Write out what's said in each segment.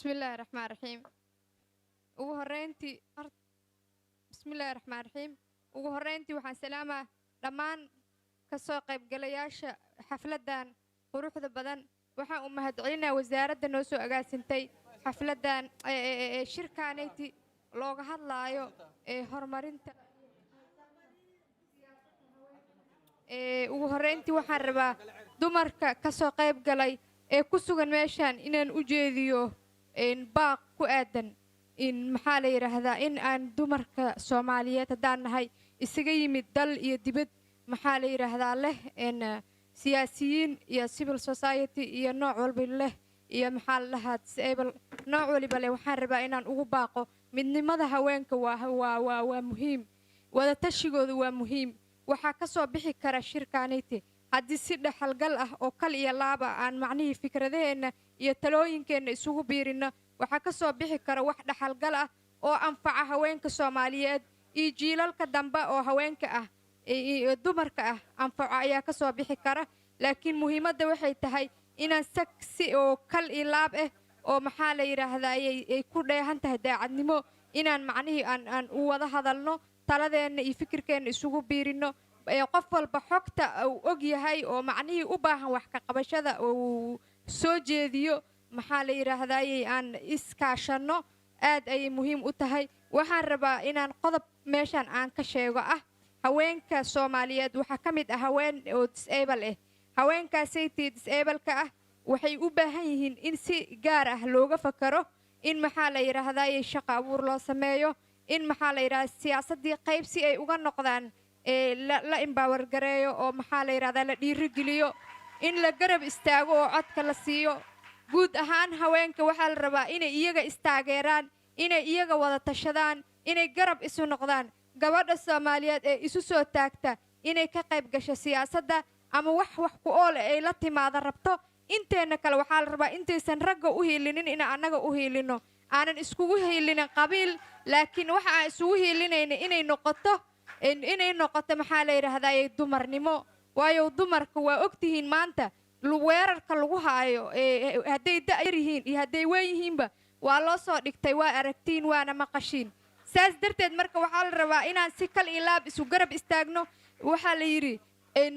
بسم الله الرحمن الرحيم ugu horeyntii بسم الله الرحمن الرحيم ugu horeyntii waxaan salaama dhammaan ka soo qaybgalayaasha xafladan quruxda badan waxaan u mahadcelinayaa wasaaradda noo soo agaasintay xafladan shirkaaneyti looga hadlaayo horumarinta ugu horeyntii waxaan rabaa dumarka ka soo qaybgalay ee ku sugan meeshan inaan u jeediyo baaq ku aadan in maxaa la yiraahdaa in aan dumarka Soomaaliyeed hadaan nahay isaga yimid dal iyo dibad maxaa la yiraahdaa leh siyaasiyiin iyo civil society iyo nooc walba leh iyo maxaa la dhahaa disable nooc walba leh waxaan rabaa inaan ugu baaqo midnimada haweenka waa muhiim wada tashigoodu waa muhiim waxa ka soo bixi kara shirkaaneyti haddii si dhaxalgal ah oo kal iyo laaba aan macnihii fikradaheena iyo talooyinkeena isugu biirino waxa ka soo bixi kara wax dhaxalgal ah oo anfaca haweenka Soomaaliyeed iyo jiilalka dambe oo haweenka ah iyo dumarka ah anfaca ayaa ka soo bixi kara laakiin muhiimadda waxay tahay inaan si oo kal iyo laab ah oo maxaa la yiraahdaa ay ku dheehan tahay daacadnimo inaan macnihii aan u wada hadalno taladeena iyo fikirkeena isugu biirino qof walba xogta uu og yahay oo macnihii u baahan wax ka qabashada oo soo jeediyo maxaa la yiraahdaa aan iskaashano aad ay muhiim u tahay waxaan rabaa inaan qodob meeshan aan ka sheego haweenka Soomaaliyeed waxa kamid ah haween oo disable haweenkaasay disable ka waxay u baahan yihiin in si gaar ah looga fakaro in maxaa la yiraahdaa shaqo abuur loo sameeyo in maxaa la yiraahdaa siyaasadii qayb si ay uga noqdaan la empower gareeyo oo maxaa la yiraahdaa la dhiirigeliyo in la garab istaago oo codka la siiyo guud ahaan haweenka waxa la rabaa inay iyaga istaageeraan inay iyaga wada tashadaan inay garab isu noqdaan gabadha Soomaaliyeed ee isu soo taagta inay ka qayb gasho siyaasadda ama wax ku ool ay la timaado rabto inteena kale waxa la rabaa intaysan ragga u hiilinin in anaga u hiilino aanan iskugu hiilinin qabiil laakiin waxa aan isugu hiilinayna inay noqoto maxaa la yiraahdaa dumarnimo waayo dumarku waa ogtihiin maanta weerarka lagu haayo haday da'yar yihiin iyo haday weyn yihiinba waa loo soo dhigtay waa aragtiin waana maqashiin saas darteed marka waxa la rabaa inaan si kal iyo laab isu garab istaagno waxa la yiri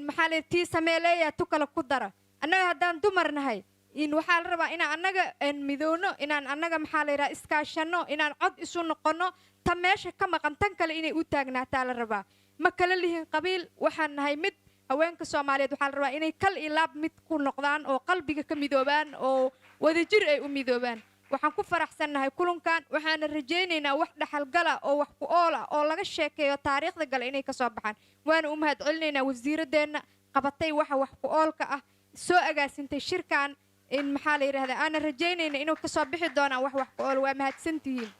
maxaa la tii sameeleeya tu kala ku dara annaga hadaan dumar nahay in waxa la rabaa inaan annaga midoono inaan annaga maxaa la yiraahdaa iskaashano inaan cod isu noqono ta meesha ka maqan tan kale inay u taagnaataa la rabaa ma kala lihin qabiil waxaan nahay mid haweenka Soomaaliyeed waxa la rabaa inay kal iyo laab mid ku noqdaan oo qalbiga ka midoobaan oo wadajir ay u midoobaan waxaan ku faraxsanahay kulankan waxaan rajaynaynaa wax dhaxalgala oo wax ku ool ah oo laga sheekeeyo taariikhda gal inay ka soo baxaan waana u mahadcelinaynaa wasiiradeena qabatay wax ku oolka ah soo agaasintay shirkan in maxaa la yiraahdaa aan rajaynaynaa inuu ka soo bixi doonaan wax ku ool waa mahadsantihiin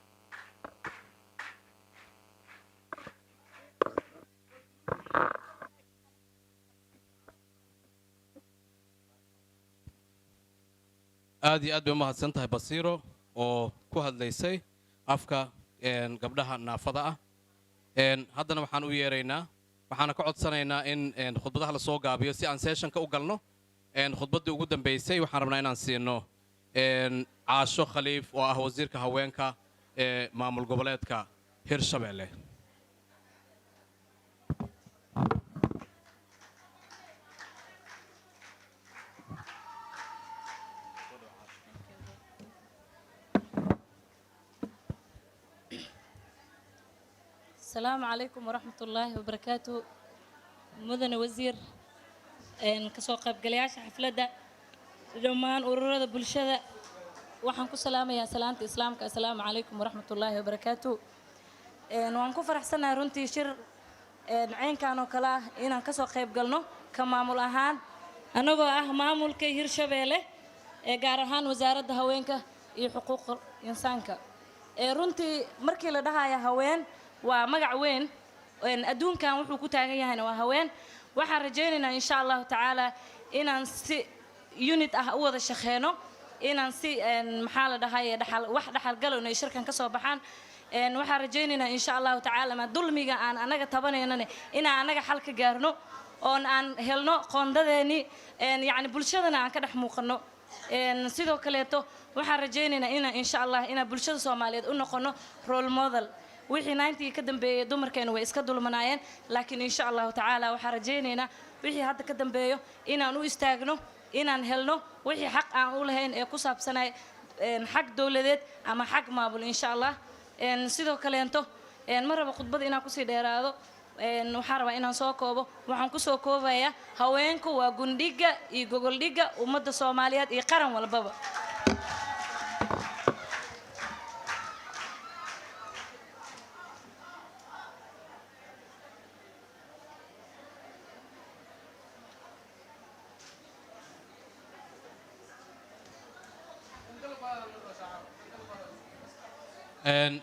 aad iyo aad bay mahadsan tahay Basiiro oo ku hadlaysay afka gabdhaha naafada ah haddana waxaan u yeeraynaa waxaan ka codsanaynaa in khudbadaha la soo gaabiyo si aan sessionka u galno khudbadii ugu dambeysay waxaan rabnaa inaan siino Caasho Khaliif oo ah wasiirka haweenka ee maamul goboleedka Hirshabelle السلام عليكم ورحمة الله وبركاته مدن وزير كسو قيبقلياش حفلة دمان ururada bulshada waxaan ku salaamayaa salaanta islaamka assalaamu calaykum waraxmatullaahi wabarakaatu waan ku faraxsanahay runtii shir caynkan oo kala inaan ka soo qayb galno ka maamul ahaan anagoo ah maamulka Hirshabelle gaar ahaan wasaaradda haweenka iyo xuquuqda insaanka runtii markii la dhahayo haween waa magac weyn adduunkan wuxuu ku taagan yahay waa haween waxaan rajaynaynaa insha Allah taala inaan si unit ah u wada shaqeeno inaan si maxaa la dhahayo wax dhaxal galo inay shirkan ka soo baxaan waxaan rajaynaynaa insha Allah taala ma dulmiga aan anaga tabanayna inaan anaga xal ka gaarno oo aan helno qoondadeeni yani bulshadana aan ka dhex muuqano sidoo kaleeto waxaan rajaynaynaa inaan insha allah inaan bulshada soomaaliyeed u noqono role model wixii 90 ka dambeeyay dumarkeena way iska dulmanaayeen laakiin insha allah tacaala waxaan rajaynaynaa wixii hadda ka dambeeyo inaan u istaagno inaan helno wixii xaq aan u lahayn ee ku saabsanay xaq dawladeed ama xaq maamul insha allah sidoo kaleeto ma rabo khudbada inaan kusii dheeraado waxaan rabaa inaan soo koobo waxaan kusoo koobayaa haweenku waa gundhiga iyo gogoldhiga ummadda soomaaliyeed iyo qaran walbaba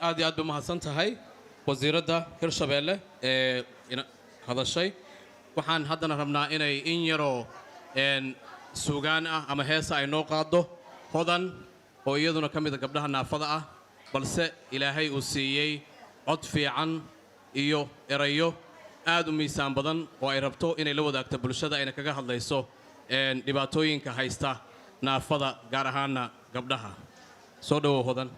aad iyo aad bay mahadsan tahay wasiiradda hirshabeelle ee hadashay waxaan haddana rabnaa inay in yaroo suugaan ah ama heesa ay noo qaaddo hodan oo iyaduna ka mida gabdhaha naafada ah balse ilaahay uu siiyey cod fiican iyo erayo aad u miisaan badan oo ay rabto inay la wadaagto bulshada ayna kaga hadlayso dhibaatooyinka haysta naafada gaar ahaana gabdhaha soo dhawow hodan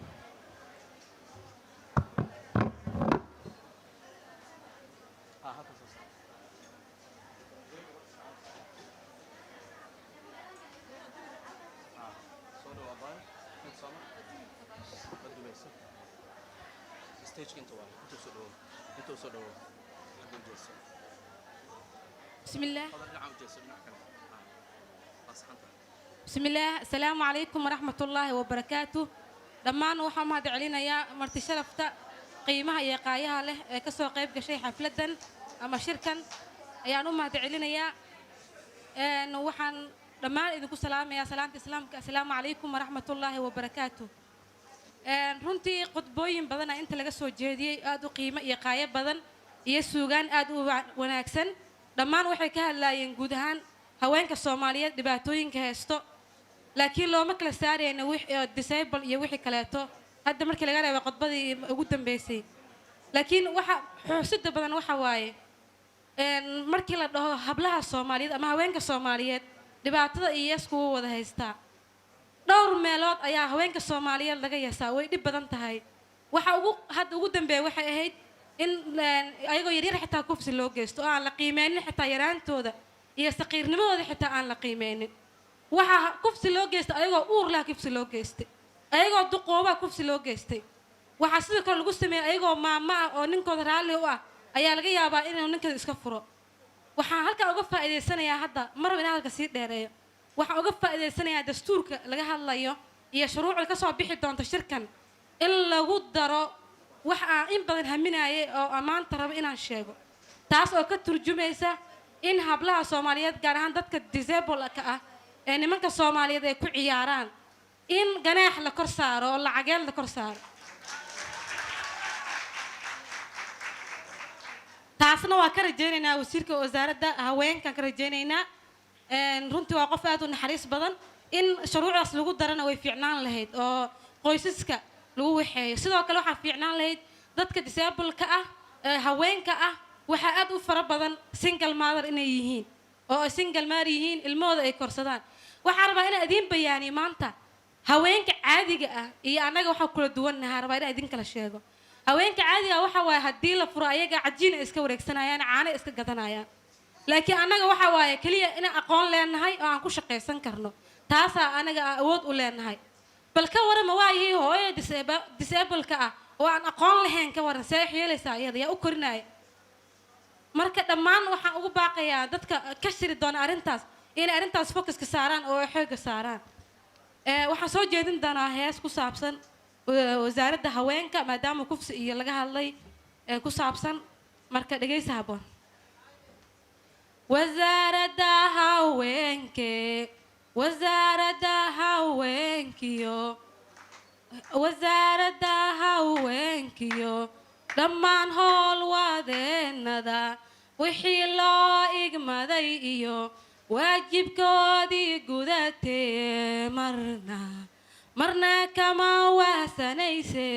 بسم الله السلام عليكم ورحمة الله وبركاته دمان وحا مهد علينا يا مرتي شرفتا قيمها يا قايها له كسو قيب شيء حفلة أما شركا يا نو مهد علينا يا نوحن دمان إذا سلام يا سلامة السلام عليكم ورحمة الله وبركاته runtii qodbooyin badan inta laga soo jeediyay aad u qiimo iyo qaayb badan iyo suugaan aad u wanaagsan dhammaan waxay ka hadlayeen guud ahaan haweenka Soomaaliyeed dhibaatooyinka haysto laakiin looma kala saarayna wixii disable iyo wixii kaleeto hadda markii laga reebo qodbadii ugu dambeysay laakiin waxa xusid badan waxa waaye markii la dhaho hablaha Soomaaliyeed ama haweenka Soomaaliyeed dhibaatada iyo isku wada haystaa dhowr meelood ayaa haweenka Soomaaliyeed laga yeesaa way dhib badan tahay waxa ugu dambeeyay waxay ahayd in ayagoo yaryar xitaa kufsi loo geysto aan la qiimeynin xitaa yaraantooda iyo saqiirnimadooda xitaa aan la qiimeynin waxa kufsi loo geysto ayagoo uur leh kufsi loo geystay ayagoo duqooba kufsi loo geystay waxa sidoo kale lagu sameeyay ayagoo maama ah oo ninkooda raali u ah ayaa laga yaabaa inuu ninkeeda iska furo waxaan halka uga faa'iideysanayaa hadda mar inaan halka sii dheereeyo waxaan uga faa'iideysanayaa dastuurka laga hadlayo iyo shuruucda ka soo bixi doonta shirkan in lagu daro wax aan in badan haminaayay oo amaanta rabo inaan sheego taas oo ka turjumaysa in hablaha Soomaaliyeed gaar ahaan dadka disable ka ah ee nimanka Soomaaliyeed ay ku ciyaaraan in ganaax la kor saaro oo lacageen la kor saaro taasna waa ka rajaynaynaa wasiirka wasaaradda haweenka ka rajaynaynaa runtii waa qof aad u naxariis badan in shuruucdaas lagu darana way fiicnaan lahayd oo qoysaska lagu waxeeyo sidoo kale waxa fiicnaan lahayd dadka disable ka ah haweenka ah waxa aad u fara badan single mother inay yihiin oo single mother yihiin ilmooda ay korsadaan waxa rabaa in idin bayaaniyo maanta haweenka caadiga ah iyo anaga waxa kula duwanahay rabaa in idin kala sheego haweenka caadiga ah waxa waay hadii la furo ayaga cajiin iska wareegsanayaan caano iska gadanayaan laakiin anaga waxa waay kaliya in aqoon leenahay oo aan ku shaqeysan karno taasa anaga awood u leenahay bal ka warama waayay hooyo disable ka ah oo aan aqoon lahayn ka waran seexyeelaysa iyada yaa u korinay marka dhammaan waxaan ugu baaqayaa dadka ka shiri doona arintaas inay arintaas focus ka saaraan oo xoog saaraan waxaan soo jeedin doonaa hees ku saabsan wasaaradda haweenka maadaama kufsi iyo laga hadlay ku saabsan marka dhageysa haboon wasaaradda haweenke wasaaradda haweenkiyo wasaaradda haweenkiyo dhammaan howl wadeennada wixii loo igmaday iyo waajibkoodii gudatee marna kama wahsanayse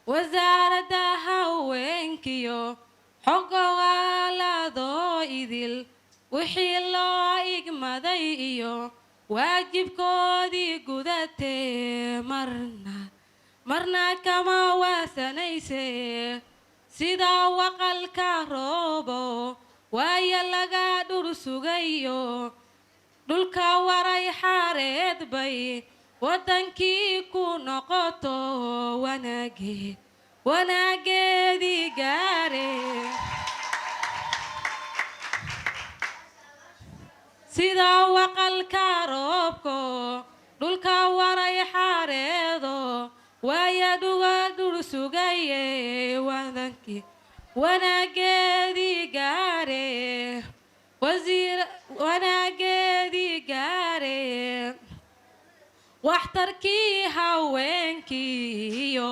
wasaaradda haweenkiyo xogogaaladoo idil wixii loo igmaday iyo waajibkoodii gudatee marna kama waasanayse sida waqalka roobo waaya laga dhur sugayo dhulka waray xaareed bay wadankii ku noqoto wanaageedii gaare sida waqalka roobko dhulka waray xaareedo waaya dhuga dhur sugaye wadankii wanaageedii gaare wanaageedii gaare waxtarkii haweenkiiyo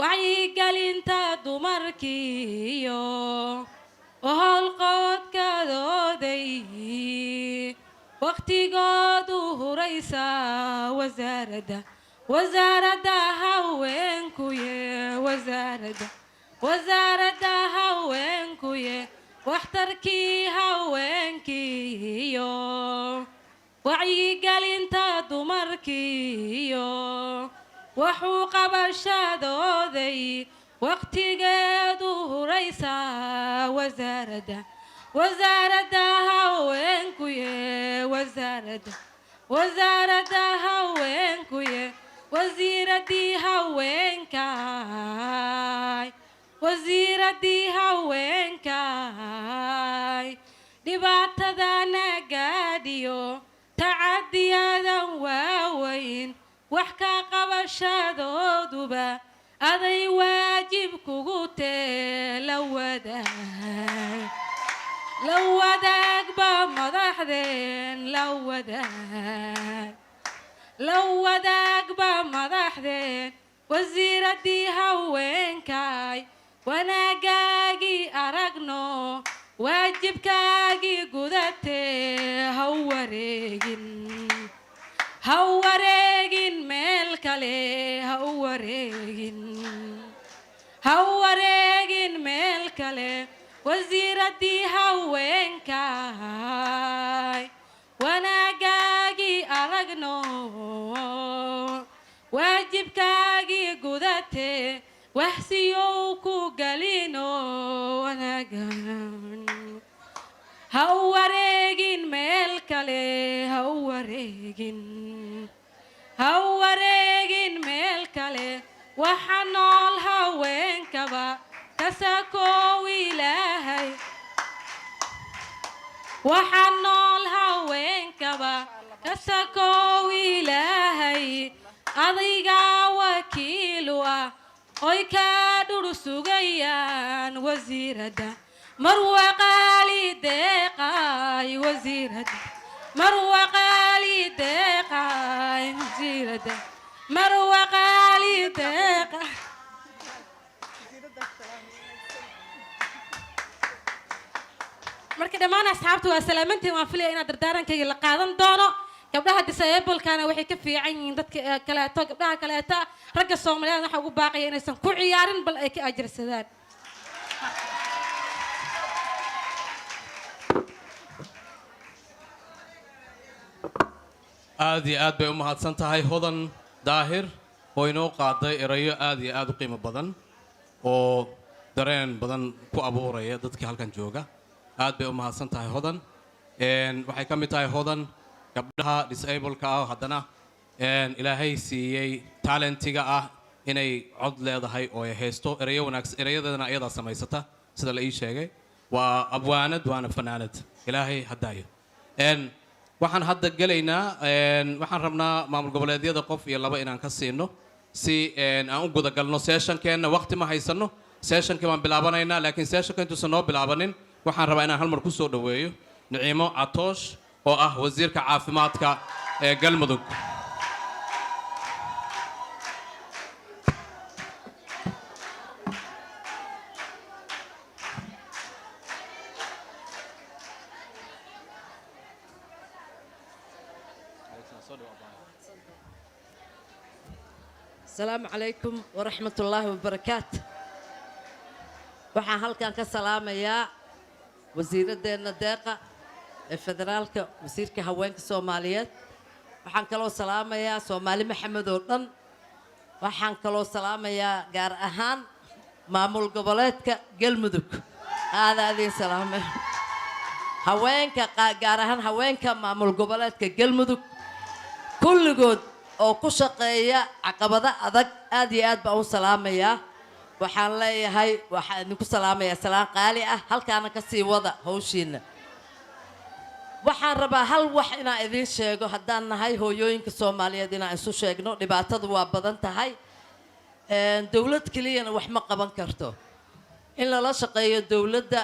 wacyigelinta dumarkiiyo howlqoodkadooday waqtigoodu huraysa wasaaradda haweenkuye wasaaradda haweenkuye waxtarkii haweenkiiyo wacyigelinta dumarkiiyo waxuu qabashadooday waqtigeedu huraysa wasaaradda haweenkuye wasaaradda haweenkuye wasiiradii haweenkaay dhibaatada nagaadhiyo tacadiyadan waaweyn wax ka qabashadooduba aday waajib kugu tee la wadaagba madaxdeen la wadaagba madaxdeen wasiiradii haweenkaay wanaagaagii aragno waajibkaagii gudatee ha wareegin meel kale ha wareegin meel kale wasiiradii haweenkaay wanaagaagii aragno waajibkaagii gudatee waxsiyow ku galino wanaagan ha wareegin meel kale ha wareegin meel kale waxa nool haweenkaba kasakoow ilaahay waxa nool haweenkaba kasakoow ilaahay adigaa wakiilu ah oy kaa dhur sugayaan wasiiradda marwa qaali deeqaay wasiiradda marwa qaali deeqaay wasiiradda marwa qaali deeqa marka dhammaan asxaabtu waa salaamantiin waan filaya inaad dardaarankayga la qaadan doono gabdhaha disablekana waxay ka fiican yihiin dadka kaleeto gabdhaha kaleeta ragga Soomaaliyeed waxa ugu baaqaya inaysan ku ciyaarin bal ay ka ajirsadaan aad iyo aad bay u mahadsan tahay hodan daahir oo inoo qaaday erayo aad iyo aad u qiimo badan oo dareen badan ku abuuraya dadkii halkan jooga aad bay u mahadsan tahay hodan waxay ka mid tahay hodan gabdhaha disableka ah haddana ilaahay siiyey talentiga ah inay cod leedahay oo ay haysto erayo wanaagsan erayadeedana ayadaa samaysata sida la ii sheegay waa abwaanad waana fanaanad ilaahay haddaayo waxaan hadda gelaynaa waxaan rabnaa maamul goboleedyada qof iyo laba inaan ka siino si aan u gudagalno sessionkeenna waqti ma haysano sessionkii baan bilaabanaynaa laakiin sessionka intuusan noo bilaabanin waxaan rabaa inaan hal mar ku soo dhoweeyo Naciimo Catoosh oo ah wasiirka caafimaadka ee Galmudug السلام عليكم ورحمة الله وبركاته waxaan halkan ka salaamayaa wasiiraddeena deeqa federaalka wasiirka haweenka Soomaaliyeed waxaan kaloo salaamayaa Soomaali Maxamed oo dhan waxaan kaloo salaamayaa gaar ahaan maamul goboleedka Galmudug aadin salaame haweenka gaar ahaan haweenka maamul goboleedka Galmudug kulligood oo ku shaqeeya caqabada adag aad iyo aad baan u salaamayaa waxaan leeyahay waxaan idinku salaamayaa salaan qaali ah halkaana ka sii wada hawshiina waxaan rabaa hal wax inaan idiin sheego haddaan nahay hooyooyinka Soomaaliyeed inaan isu sheegno dhibaatadu waa badan tahay dawlad keliyana wax ma qaban karto in lala shaqeeyo dawladda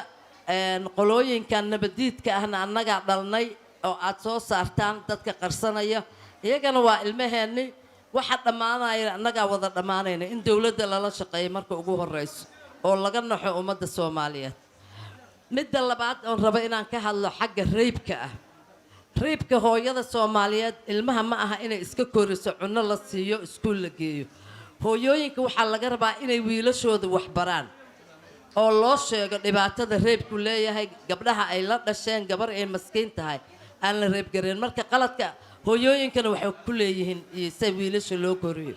qolooyinkan nabadiidka ahna annaga dhalnay oo aad soo saartaan dadka qarsanaya iyagana waa ilmaheeni waxa dhamaanaya annaga wada dhamaanayna in dawladda lala shaqeeyo marka ugu horeyso oo laga naxo ummadda Soomaaliyeed midda labaad oo raba inaan ka hadlo xagga reebka ah reebka hooyada Soomaaliyeed ilmaha ma aha inay iska koriso cunno la siiyo iskuul la geeyo hooyooyinka waxa laga rabaa inay wiilashooda wax baraan oo loo sheego dhibaatada reebku leeyahay gabdhaha ay la dhasheen gabar ay maskiin tahay aan la reeb gareen marka qaladka hooyooyinkana waxay ku leeyihiin si wiilasha loo koriyo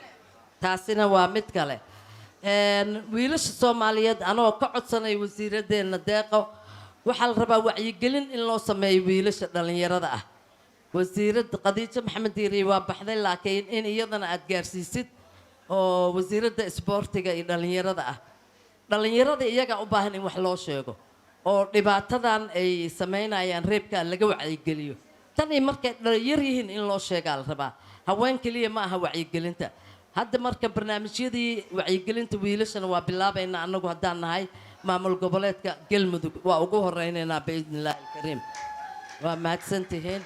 taasina waa mid kale wiilasha Soomaaliyeed anoo ka codsanay wasiiradeena deeqo waxa la rabaa wacyigelin in loo sameeyo wiilasha dhalinyarada ah wasiirada Khadiija Maxamed Diiri waa baxday laakiin in iyadana aad gaarsiisid oo wasiirada isboortiga iyo dhalinyarada ah dhalinyarada iyaga u baahan in wax loo sheego oo dhibaatadan ay sameynayaan reebka laga wacyigeliyo tan ay markay dhalinyar yihiin in loo sheegaa la rabaa haween kaliya ma aha wacyigelinta hadda marka barnaamijyadii wacyigelinta wiilashana waa bilaabaynaa annagu haddaan nahay maamul goboleedka Galmudug waa ugu horeynaynaa biidnillaahi kariim waa mahadsantihiin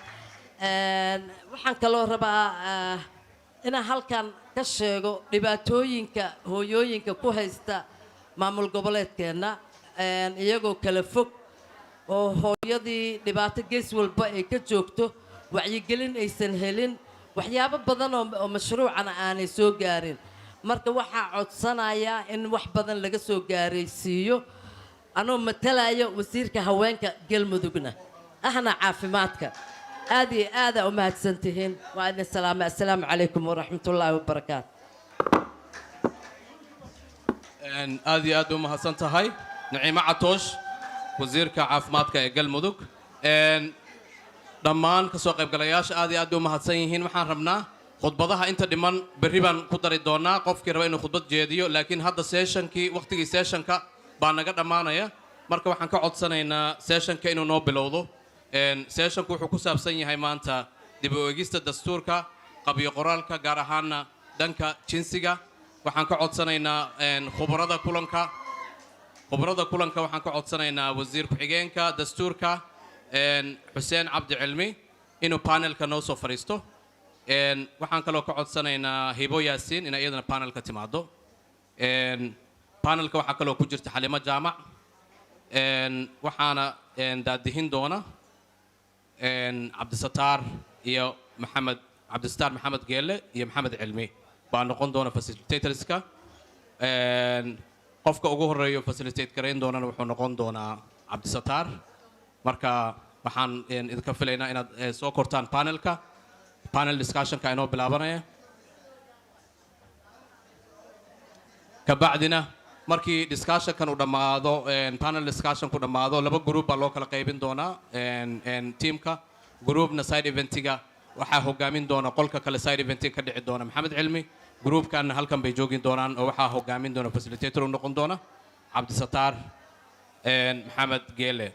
waxaan kaloo rabaa inaan halkan ka sheego dhibaatooyinka hooyooyinka ku haysta maamul goboleedkeena iyagoo kala fog oo hooyadii dhibaato gees walba ay ka joogto wacyigelin aysan helin waxyaabo badan oo mashruucana aanay soo gaarin marka waxaa codsanayaa in wax badan laga soo gaaraysiiyo anoo matalayo wasiirka haweenka Galmudugna ahna caafimaadka aad iyo aad u mahadsantihiin waa idin salaamay assalaamu calaykum waraxmatullaahi wabarakaatu aad iyo aad u mahadsan tahay Naciima Catoosh wasiirka caafimaadka ee Galmudug dhammaan ka soo qaybgalayaasha aad iyo aad u mahadsan yihiin waxaan rabnaa khudbadaha inta dhiman berri baan ku dari doonaa qofkii raba inuu khudbad jeediyo laakiin hadda sessionkii waqtigii sessionka baa naga dhammaanaya marka waxaan ka codsanaynaa sessionka inuu noo bilowdo sessionku wuxuu ku saabsan yahay maanta dib u eegista dastuurka qabyo qoraalka gaar ahaana dhanka jinsiga waxaan ka codsanaynaa khubarada kulanka waxaan ka codsanaynaa wasiir ku-xigeenka dastuurka Xuseen Cabdi Cilmi inuu panelka noo soo fariisto waxaan kaloo ka codsanaynaa Hibo Yaasiin in iyadana panelka timaado panelka waxaa kaloo ku jirta Xalimo Jaamac waxaana daadihin doona Cabdisataar iyo Cabdisataar Maxamed Geelle iyo Maxamed Cilmi baa noqon doona facilitatorska qofka ugu horeeyo facilitate gareyn doonana wuxuu noqon doonaa Cabdisataar marka waxaan idinka filaynaa inaad soo kortaan panel discussionka inoo bilaabanaya kabacdina markii discussionkan uu dhammaado panel discussionku dhammaado laba group baa loo kala qaybin doonaa teamka groupna side eventiga waxaa hogaamin doona qolka kale side eventiga ka dhici doona Maxamed Cilmi groupkanna halkan bay joogin doonaan oo waxaa hogaamin doona facilitator u noqon doona Cabdisataar Maxamed Geelle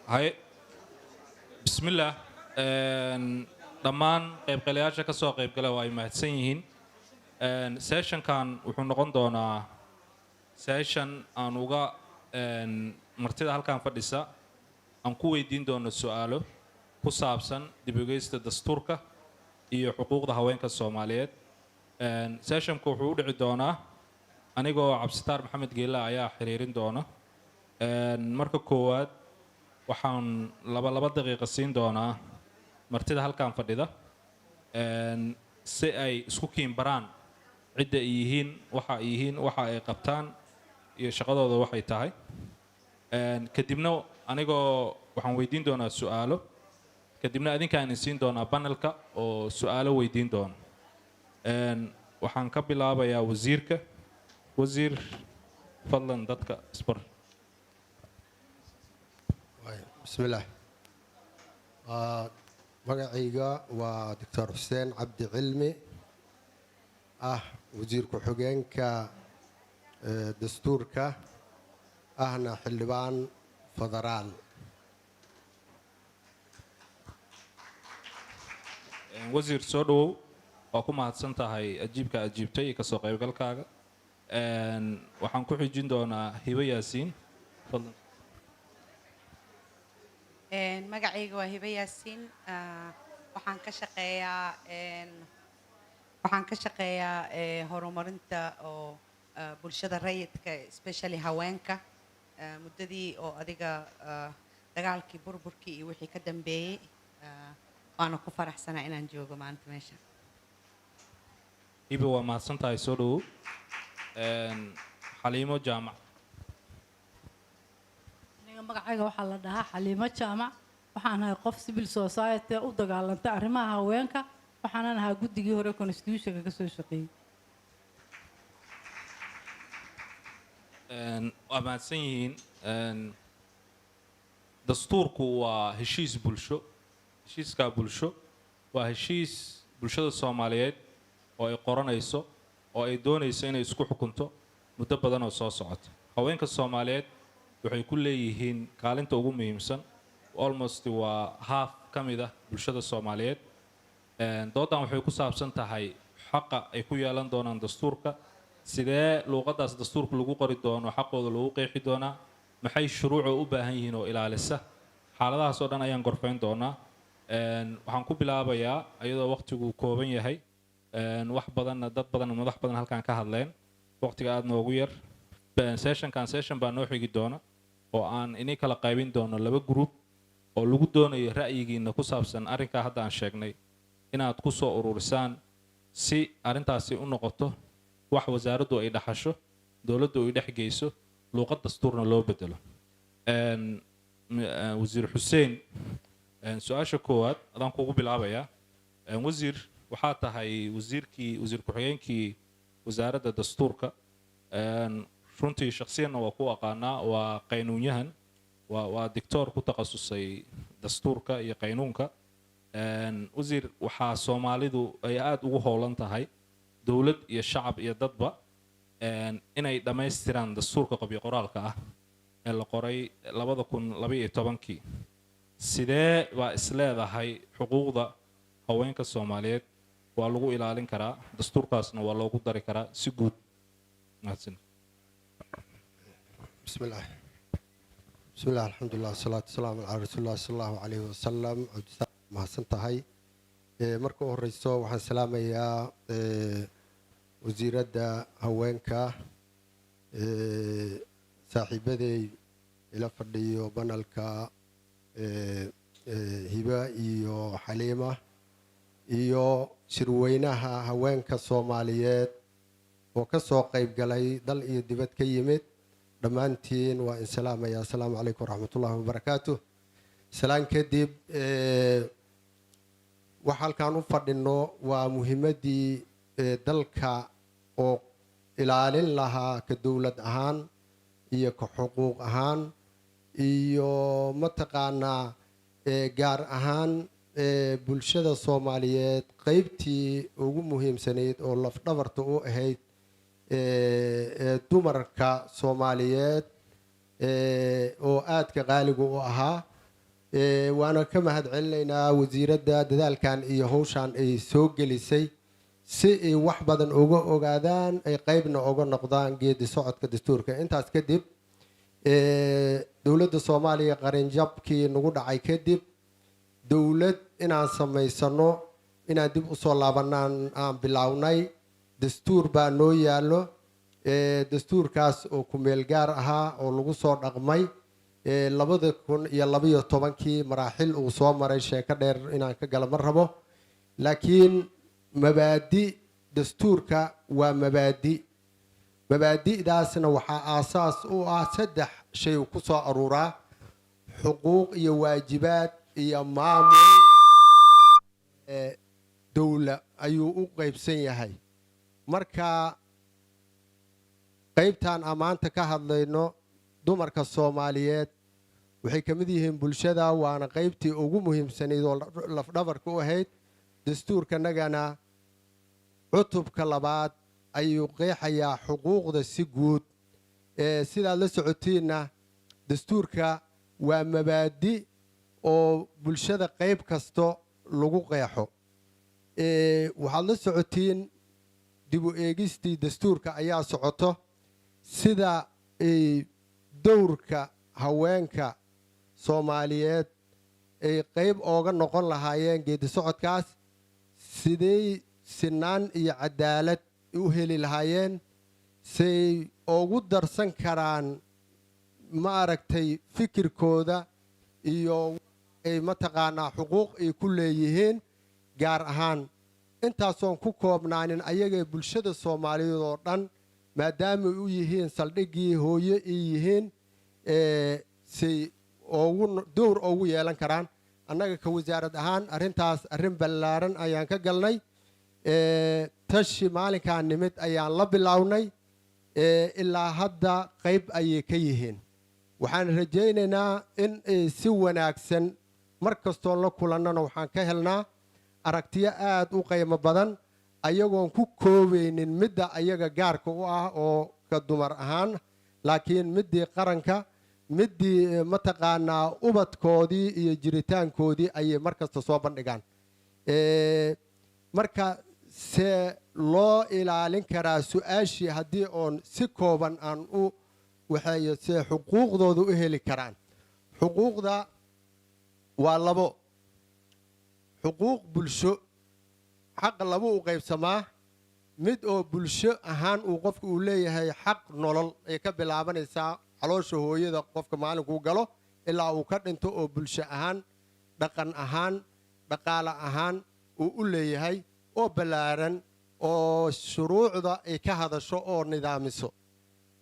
هاي بسم الله dhammaan qaybgalayaasha ka soo qaybgala waa ay mahadsan yihiin session kan wuxuu noqon doonaa session aan uga martida halkan fadhisa aan ku weydiin doono su'aalo ku saabsan dib u eegista dastuurka iyo xuquuqda haweenka Soomaaliyeed sessionku wuxuu u dhici doonaa anigoo Cabsitaar Maxamed Geela ayaa xiriirin doona marka koowaad waxaan laba daqiiqo siin doonaa martida halkan fadhida si ay isku kiimbaraan cidda ay yihiin waxa ay qabtaan iyo shaqadooda waxay tahay kadibna anigoo waxaan weydiin doonaa su'aalo kadibna adinkaan siin doonaa panelka oo su'aalo weydiin doona waxaan ka bilaabayaa wasiir fadlan dadka isbar bismillaah magacayga waa Dr. Xuseen Cabdi Cilmi wasiir ku-xigeenka dastuurka ahna xildhibaan federaal wasiir soo dhawow waa ku mahadsan tahay ajiibka ajiibtay iyo kasoo qaybgalkaaga waxaan ku xijin doonaa Hibo Yaasiin fadlan magacayga waa Hibo Yaasiin waxaan ka shaqeeyaa horumarinta oo bulshada rayidka especially haweenka muddadii oo adiga dagaalkii burburkii iyo wixii ka dambeeyay waana ku faraxsanaa inaan joogo maanta meesha Hibo waa mahadsan tahay soo dhawow Xaliimo Jaamac magacayga waxaa la dhahaa Xaliimo Jaamac waxaan ahay qof civil society u dagaalanta arrimaha haweenka waxaan ahaa guddigii hore constitution ka soo shaqeeyay waa mahadsan yihiin dastuurku waa heshiis bulsho heshiiska bulsho waa heshiis bulshada Soomaaliyeed oo ay qoranayso oo ay doonayso inay isku xukunto muddo badan oo soo socota haweenka Soomaaliyeed waxay ku leeyihiin kaalinta ugu muhiimsan almost waa half kamid ah bulshada Soomaaliyeed doodan waxay ku saabsan tahay xaqa ay ku yeelan doonaan dastuurka sidee luqadaas dastuurka lagu qori doono xaqooda lagu qeexi doonaa maxay shuruuc u baahan yihiin oo ilaalisa xaaladahaas oo dhan ayaan gorfayn doonaa waxaan ku bilaabayaa iyadoo waqtigu kooban yahay wax badan dad badan madax badan halkan ka hadleen waqtiga aad noogu yar session baa noo xigi doona oo aan inay kala qaybin doono laba group oo lagu doonayo ra'yigiina ku saabsan arrinka hadda aan sheegnay inaad ku soo ururisaan si arrintaasi u noqoto wax wasaaraddu ay dhaxasho dawladdu ay dhex geyso luqad dastuurna loo bedelo wasiir Xuseen su'aasha koowaad adaan kugu bilaabayaa wasiir waxaa tahay wasiir ku-xigeenkii wasaaradda dastuurka runtii shakhsiyanna waa ku aqaanaa waa qaynuunyahan waa dictor ku takhasusay dastuurka iyo qaynuunka wasiir waxaa Soomaalidu ay aad ugu howlan tahay dawlad iyo shacab iyo dadba inay dhammaystiraan dastuurka qabyo qoraalka ah ee la qoray 2012 sidee baa isleedahay xuquuqda haweenka Soomaaliyeed waa lagu ilaalin karaa dastuurkaasna waa loogu dari karaa si guud mahadsan بسم الله الحمد لله والصلاة والسلام على رسول الله صلى الله عليه وسلم mahadsan tahay marka u horeyso waxaan salaamayaa wasiiradda haweenka saaxiibaday ila fadhiyo banalka Hiba iyo Xaliima iyo shirweynaha haweenka Soomaaliyeed oo ka soo qayb galay dal iyo dibad ka yimid dhammaantiin waa in salaamaya assalaamu calaykum waraxmatullaahi wabarakaatuh salaan kadib waxa halkaan u fadhino waa muhiimadii dalka oo ilaalin lahaa ka dowlad ahaan iyo ka xuquuq ahaan iyo mataqaanaa gaar ahaan bulshada Soomaaliyeed qaybtii ugu muhiimsanayd oo lafdhabarta u ahayd dumarka Soomaaliyeed oo aadka qaaliga u ahaa waana ka mahadcelinaynaa wasiiradda dadaalkan iyo hawshan ay soo gelisay si ay wax badan uga ogaadaan ay qaybna uga noqdaan geedi socodka dastuurka. intaas kadib dowladda Soomaaliya qaranjabkii nagu dhacay kadib dowlad inaan samaysano inaan dib u soo laabanaan aan bilownay. dastuur baa noo yaallo, dastuurkaas oo ku meel gaar ahaa oo lagu soo dhaqmay 2012 maraaxil uu soo maray, sheeko dheer inaan ka gala ma rabo, laakiin mabaadi dastuurka waa mabaadi'daasna waxaa aasaas u ah 3 shay ku soo aruuraa: xuquuq iyo waajibaad iyo maamul dowla ayuu u qaybsan yahay. marka qaybtan amaanta ka hadlayno dumarka Soomaaliyeed waxay ka mid yihiin bulshada, waana qaybtii ugu muhiimsanayd oo lafdhabarka u ahayd dastuurkanagana. cutubka 2 ayuu qeexayaa xuquuqda si guud. sidaad la socotiinna dastuurka waa mabaadi oo bulshada qayb kasto lagu qeexo. waxaad la socotiin dib u eegistii dastuurka ayaa socoto, sida ay dowrka haweenka Soomaaliyeed ay qayb ooga noqon lahaayeen geedi socodkaas, sidee sinaan iyo cadaalad u heli lahaayeen, say ugu darsan karaan maaragtay fikirkooda iyo ay mataqaanaa xuquuq ay ku leeyihiin gaar ahaan. intaasoon ku koobnaanin ayagee bulshada Soomaaliyeed oo dhan, maadaama u yihiin saldhiggii hooyo ay yihiin, say dowr ugu yeelan karaan. annaga ka wasaarad ahaan arrintaas arrin ballaaran ayaan ka galnay. tashi maalinkaa nimid ayaan la bilownay, ilaa hadda qayb ayay ka yihiin. waxaan rajaynaynaa in si wanaagsan mar kastoon la kulannana waxaan ka helnaa aragtiyo aad u qiimo badan, ayagoon ku koobaynin midda ayaga gaarka u ah oo ka dumar ahaan, laakiin middii qaranka, middii mataqaanaa ubadkoodii iyo jiritaankoodii ayay mar kasta soo bandhigaan. marka see loo ilaalin karaa su-aashii haddii oon si kooban aan u waxeeyo see xuquuqdooda u heli karaan? xuquuqda waa 2 xuquuq bulsho. xaq 2 u qaybsamaa: mid oo bulsho ahaan uu qofku uu leeyahay xaq nolol ay ka bilaabanaysaa caloosha hooyada qofka maalinkuu galo ilaa uu ka dhinto, oo bulsho ahaan, dhaqan ahaan, dhaqaale ahaan uu u leeyahay, oo ballaaran, oo shuruucda ay ka hadasho oo nidaamiso.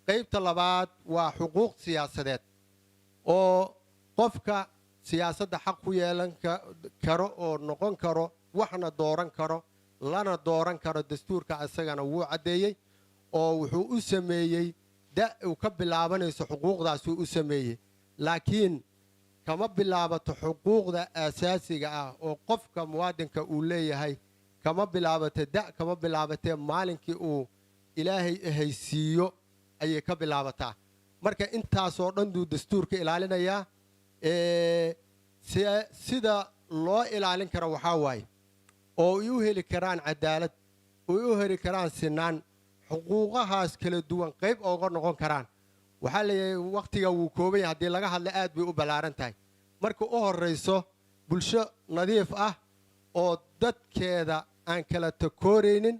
qaybta 2 waa xuquuq siyaasadeed oo qofka siyaasadda xaq ku yeelan karo oo noqon karo, waxna dooran karo, lana dooran karo. dastuurka isagana wuu caddeeyey oo wuxuu u sameeyey uu ka bilaabanayso xuquuqdaasuu u sameeyey, laakiin kama bilaabato xuquuqda aasaasiga ah oo qofka muwaadinka uu leeyahay, kama bilaabata kama bilaabatee maalinkii uu ilaahay ahaysiiyo ayay ka bilaabataa. marka intaasoo dhan duu dastuurka ilaalinayaa. sida loo ilaalin karo waxaa waaye oo ay u heli karaan cadaalad, oo ay u heli karaan sinaan, xuquuqahaas kala duwan qayb ooga noqon karaan. waxaa leeyahay wakhtiga wuu kooban yahay, haddii laga hadla aad bay u ballaaran tahay. marka u horrayso bulsho nadiif ah oo dadkeeda aan kala takooraynin,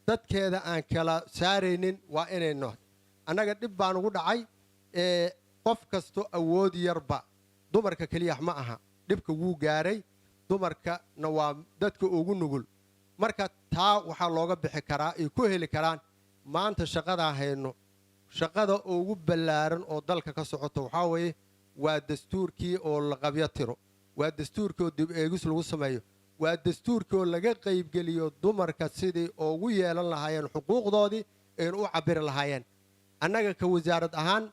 dadkeeda aan kala saaraynin waa inayno. annaga dhib baan ugu dhacay, qof kasto awood yarba, dumarka keliya ma aha, dhibka wuu gaaray, dumarkana waa dadka ugu nugul. marka taa waxaa looga bixi karaa ay ku heli karaan maanta shaqadaa hayno. shaqada ugu ballaaran oo dalka ka socoto waxaa weeye waa dastuurkii oo la qabyo tiro, waa dastuurkii oo dib eegis lagu sameeyo, waa dastuurkii oo laga qaybgeliyo dumarka sidii ugu yeelan lahaayeen xuquuqdoodii aynu u cabiri lahaayeen. annaga ka wasaarad ahaan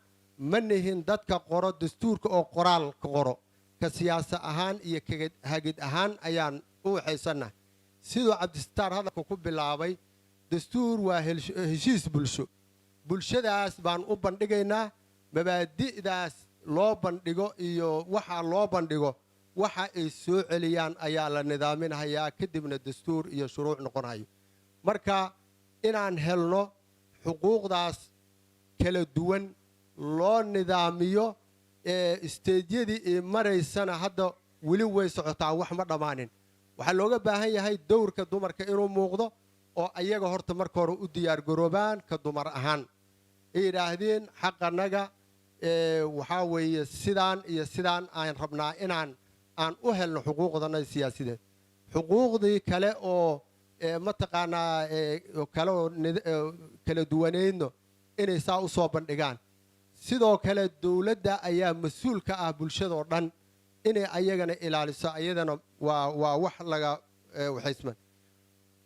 ma nihin dadka qoro dastuurka oo qoraal ka qoro, ka siyaasa ahaan iyo ka hagid ahaan ayaan u waxaysannahay. siduu cabdisataar hadalka ku bilaabay, dastuur waa heshiis bulsho. bulshadaas baan u bandhigaynaa, mabaadi'daas loo bandhigo iyo waxa loo bandhigo waxa ay soo celiyaan ayaa la nidaaminayaa kadibna dastuur iyo shuruuc noqonayo marka inaan helno xuquuqdaas kala duwan loo nidaamiyo isteedyadii ay maraysana hadda weli way socotaa wax ma dhammaanin waxaa looga baahan yahay dowrka dumarka inuu muuqdo oo ayaga horta marka hore u diyaargaroobaan ka dumar ahaan ay yidhaahdeen xaqannaga waxaa weeye sidaan iyo sidaan aan rabnaa aan u helno xuquuqdana siyaasideed xuquuqdii kale oo mataqaanaa kale oo kala duwaneydno inay saa u soo bandhigaan sidoo kale dowladda ayaa mas-uul ka ah bulshadoo dhan inay ayagana ilaaliso ayadana waa wax laga waxaysman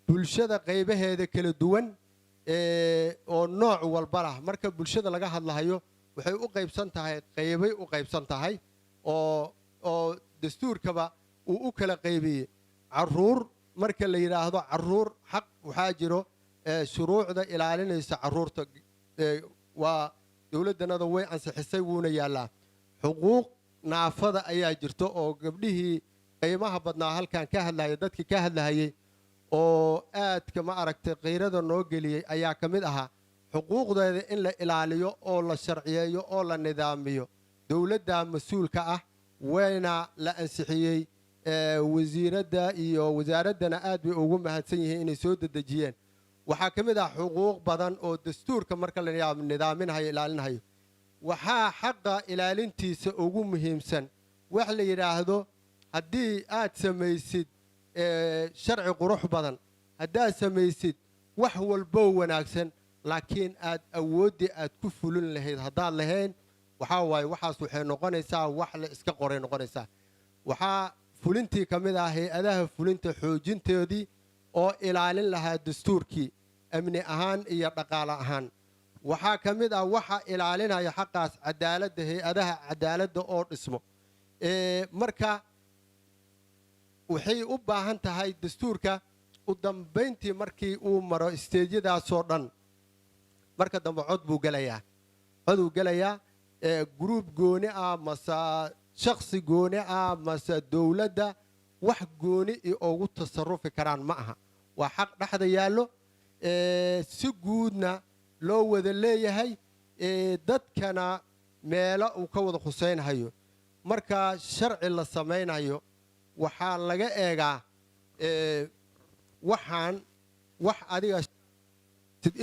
bulshada qaybaheeda kala duwan oo nooc walba lah marka bulshada laga hadlahayo waxay u qaybsan tahay qaybay u qaybsan tahay oo dastuurkaba uu u kala qaybiyey caruur marka la yidhaahdo caruur xaq waxaa jiro shuruucda ilaalinaysa caruurta waa dowladdanada way ansixisay wuuna yaallaa xuquuq naafada ayaa jirto oo gabdhihii qiimaha badnaa halkan ka hadlahaya dadkii ka hadlahayey oo aadka ma aragtay kayrada noo geliyey ayaa ka mid ahaa xuquuqdeeda in la ilaaliyo oo la sharciyeeyo oo la nidaamiyo dowladda mas-uulka ah wayna la ansixiyey wasiiradda iyo wasaaraddana aad bay ugu mahadsan yihiin inay soo dedejiyeen waxaa ka mid ah xuquuq badan oo dastuurka marka la nidaaminahayo ilaalinhayo waxaa xaqa ilaalintiisa ugu muhiimsan wax la yidhaahdo haddii aad samaysid sharci qurux badan haddaad samaysid wax walboo wanaagsan laakiin aad awooddii aad ku fulin lahayd haddaad lahayn waxaa waaye waxaas waxay noqonaysaa wax la iska qoray noqonaysaa waxaa fulintii ka mid ah hay-adaha fulinta xoojintoodii oo ilaalin lahaa dastuurkii amni ahaan iyo dhaqaale ahaan waxaa ka mid ah waxa ilaalinaya xaqaas cadaaladda hay-adaha cadaaladda oo dhismo marka waxay u baahan tahay dastuurka u dambayntii markii uu maro isteedyadaasoo dhan marka dambe cod buu gelayaa gruub gooni ah mase shakhsi gooni ah mase dowladda wax gooni i ugu tasarufi karaan ma aha waa xaq dhexda yaallo si guudna loo wada leeyahay dadkana meelo uu ka wada khusaynhayo marka sharci la samaynayo waxaa laga eegaa waxaan wax adiga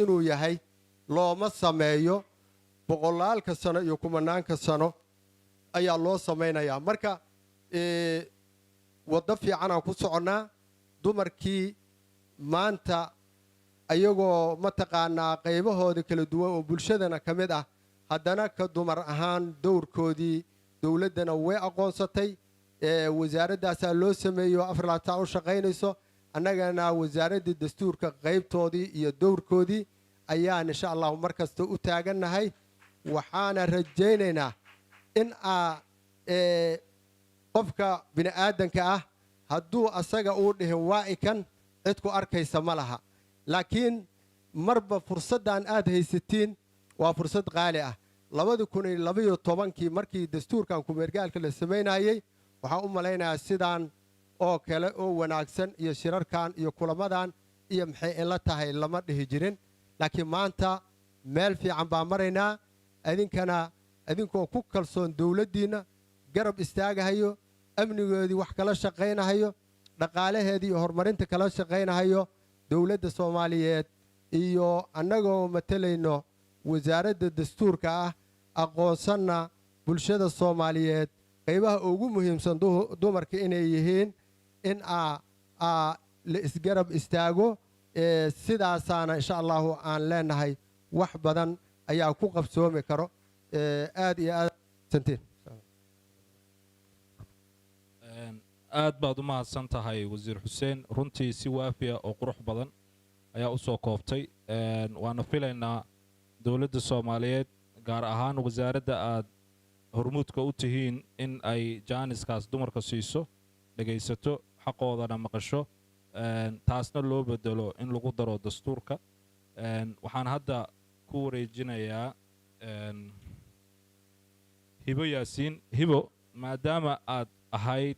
inuu yahay looma sameeyo boqolaalka sano iyo kumanaanka sano ayaa loo samaynayaa marka waddo fiicanaan ku soconnaa dumarkii maanta ayagoo mataqaanaa qaybahooda kala duwan oo bulshadana ka mid ah haddana ka dumar ahaan dowrkoodii dowladdana way aqoonsatay wasaaraddaasaa loo sameeyo afar u shaqaynayso annagana wasaaraddii dastuurka qaybtoodii iyo dowrkoodii ayaan insha allahu mar kasta u taagannahay waxaana rajaynaynaa in qofka bini aadanka ah hadduu asaga uu dhihin waa ikan cid ku arkaysa ma laha laakiin marba fursaddan aad haysatiin waa fursad qaali ah 2012 markii dastuurkan kumeergaalka la samaynayey waxaan u malaynayaa sidaan oo kale oo wanaagsan iyo shirarkan iyo kulamadan iyo maxay ila tahay lama dhihi jirin laakiin maanta meel fiican baan maraynaa idinkoo ku kalsoon dowladdiinna garab istaagahayo amnigoodii wax kala shaqaynahayo dhaqaalaheedii iyo horumarinta kala shaqaynahayo dowladda soomaaliyeed iyo annagoo matalayno wasaaradda dastuurka ah aqoonsanna bulshada soomaaliyeed qaybaha ugu muhiimsan dumarka inay yihiin in la isgarab istaago sidaasaana insha allahu aan leenahay wax badan ayaa ku qabsoomi karo aad iyo aad santiin aad baad u mahadsan tahay wasiir xuseen runtii si waafiya oo qurux badan ayaa u soo koobtay waana filaynaa dowladda soomaaliyeed gaar ahaan wasaaradda aad hormuudka u tihiin in ay jaaniskaas dumarka siiso dhegaysato xaqoodana maqasho taasna loo bedelo in lagu daro dastuurka waxaan hadda ku wareejinayaa hibo yaasiin hibo maadaama aad ahayd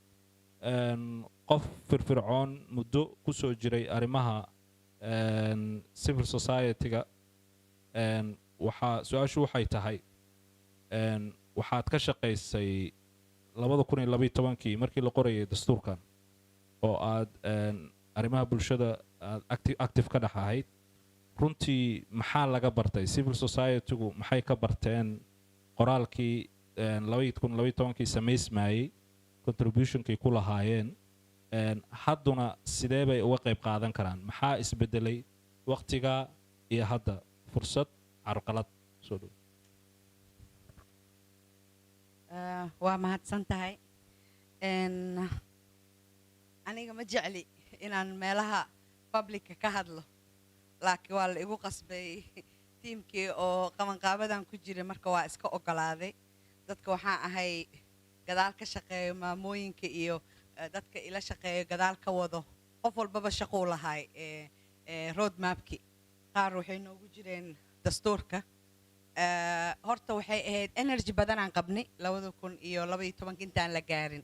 qof firfircoon muddo ku soo jiray arrimaha civil society-ga su-aashu waxay tahay waxaad ka shaqaysay 2012 markii la qorayay dastuurkan oo aad arrimaha bulshada aad active ka dhex ahayd runtii maxaa laga bartay civil society-gu maxay ka barteen qoraalkii 2012 samaysmayey contributionkii ku lahaayeen hadduna sidee bay uga qayb qaadan karaan maxaa isbedelay waqtiga iyo hadda fursad carqalad soo dhow waa mahadsan tahay aniga ma jecli inaan meelaha publica ka hadlo laakiin waa la igu qasbay tiimkii oo qabanqaabadan ku jiray marka waa iska ogolaaday dadka waxaan ahay gadaal ka shaqeeyo maamooyinka iyo dadka ila shaqeeyo gadaal ka wado qof walbaba shaquu lahay road mapki qaar waxay noogu jireen dastuurka horta waxay ahayd energy badanaan qabnay 2012 intaan la gaarin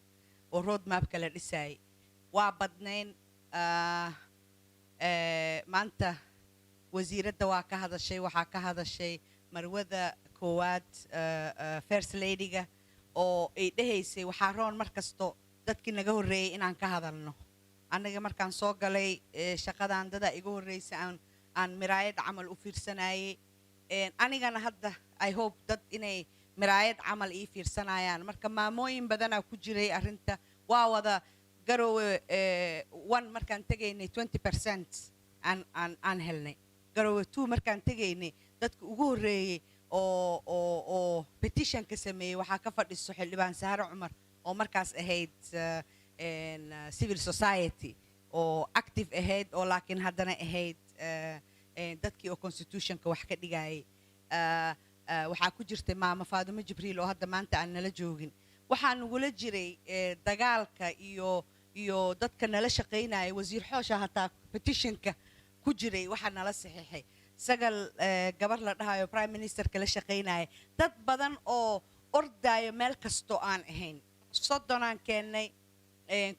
oo road mapka la dhisayay waa badnayn maanta wasiiradda waa ka hadashay waxaa ka hadashay marwada koowaad first lady-ga oo ay dhahaysay waxaa roon mar kasto dadkii naga horreeyay inaan ka hadalno annaga markaan soo galay shaqadan dada iga horreysay aan miraayad camal u fiirsanayay anigana hadda I hope dad inay miraayad camal ii fiirsanayaan marka maamooyin badanaa ku jiray arrinta waa wada garowe one markaan tegaynay 20% aan helnay garowe 2 markaan tegaynay dadka ugu horreeyay oo petitionka sameeyey waxaa ka fadhiso xildhibaan Sahar Cumar oo markaas ahayd civil society oo active ahayd oo laakiin haddana ahayd dadkii oo constitutionka wax ka dhigayay waxaa ku jirtay maama Faadumo Jibriil oo hadda maanta aan nala joogin waxaa nagula jiray dagaalka iyo dadka nala shaqaynaya wasiir xoosha hataa petitionka ku jiray waxaa nala saxiixay sagal gabar la dhahayo prime minister kala shaqaynaya dad badan oo ordayo meel kasto aan ahayn soddonaan keennay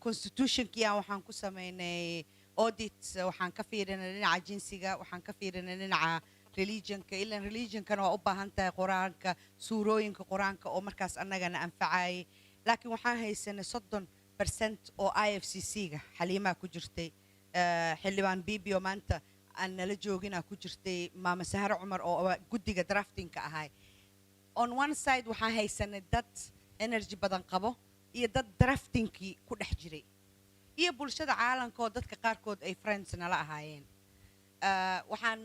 constitutionkii aan waxaan ku samaynay audit waxaan ka fiirinay dhinaca jinsiga waxaan ka fiirinay dhinaca religionka ilan religionkana waa u baahan tahay quraanka suurooyinka quraanka oo markaas annagana anfacayay laakiin waxaan haysanay 30% oo IFCC-ga xaliimaa ku jirtay xildhibaan bibi oo maanta aan nala jooginaa ku jirtay maama Sahar Cumar oo guddiga draftingka ahay on one side waxaan haysanay dad energy badan qabo iyo dad draftingkii ku dhex jiray iyo bulshada caalamka oo dadka qaarkood ay friends nala ahaayeen waxaan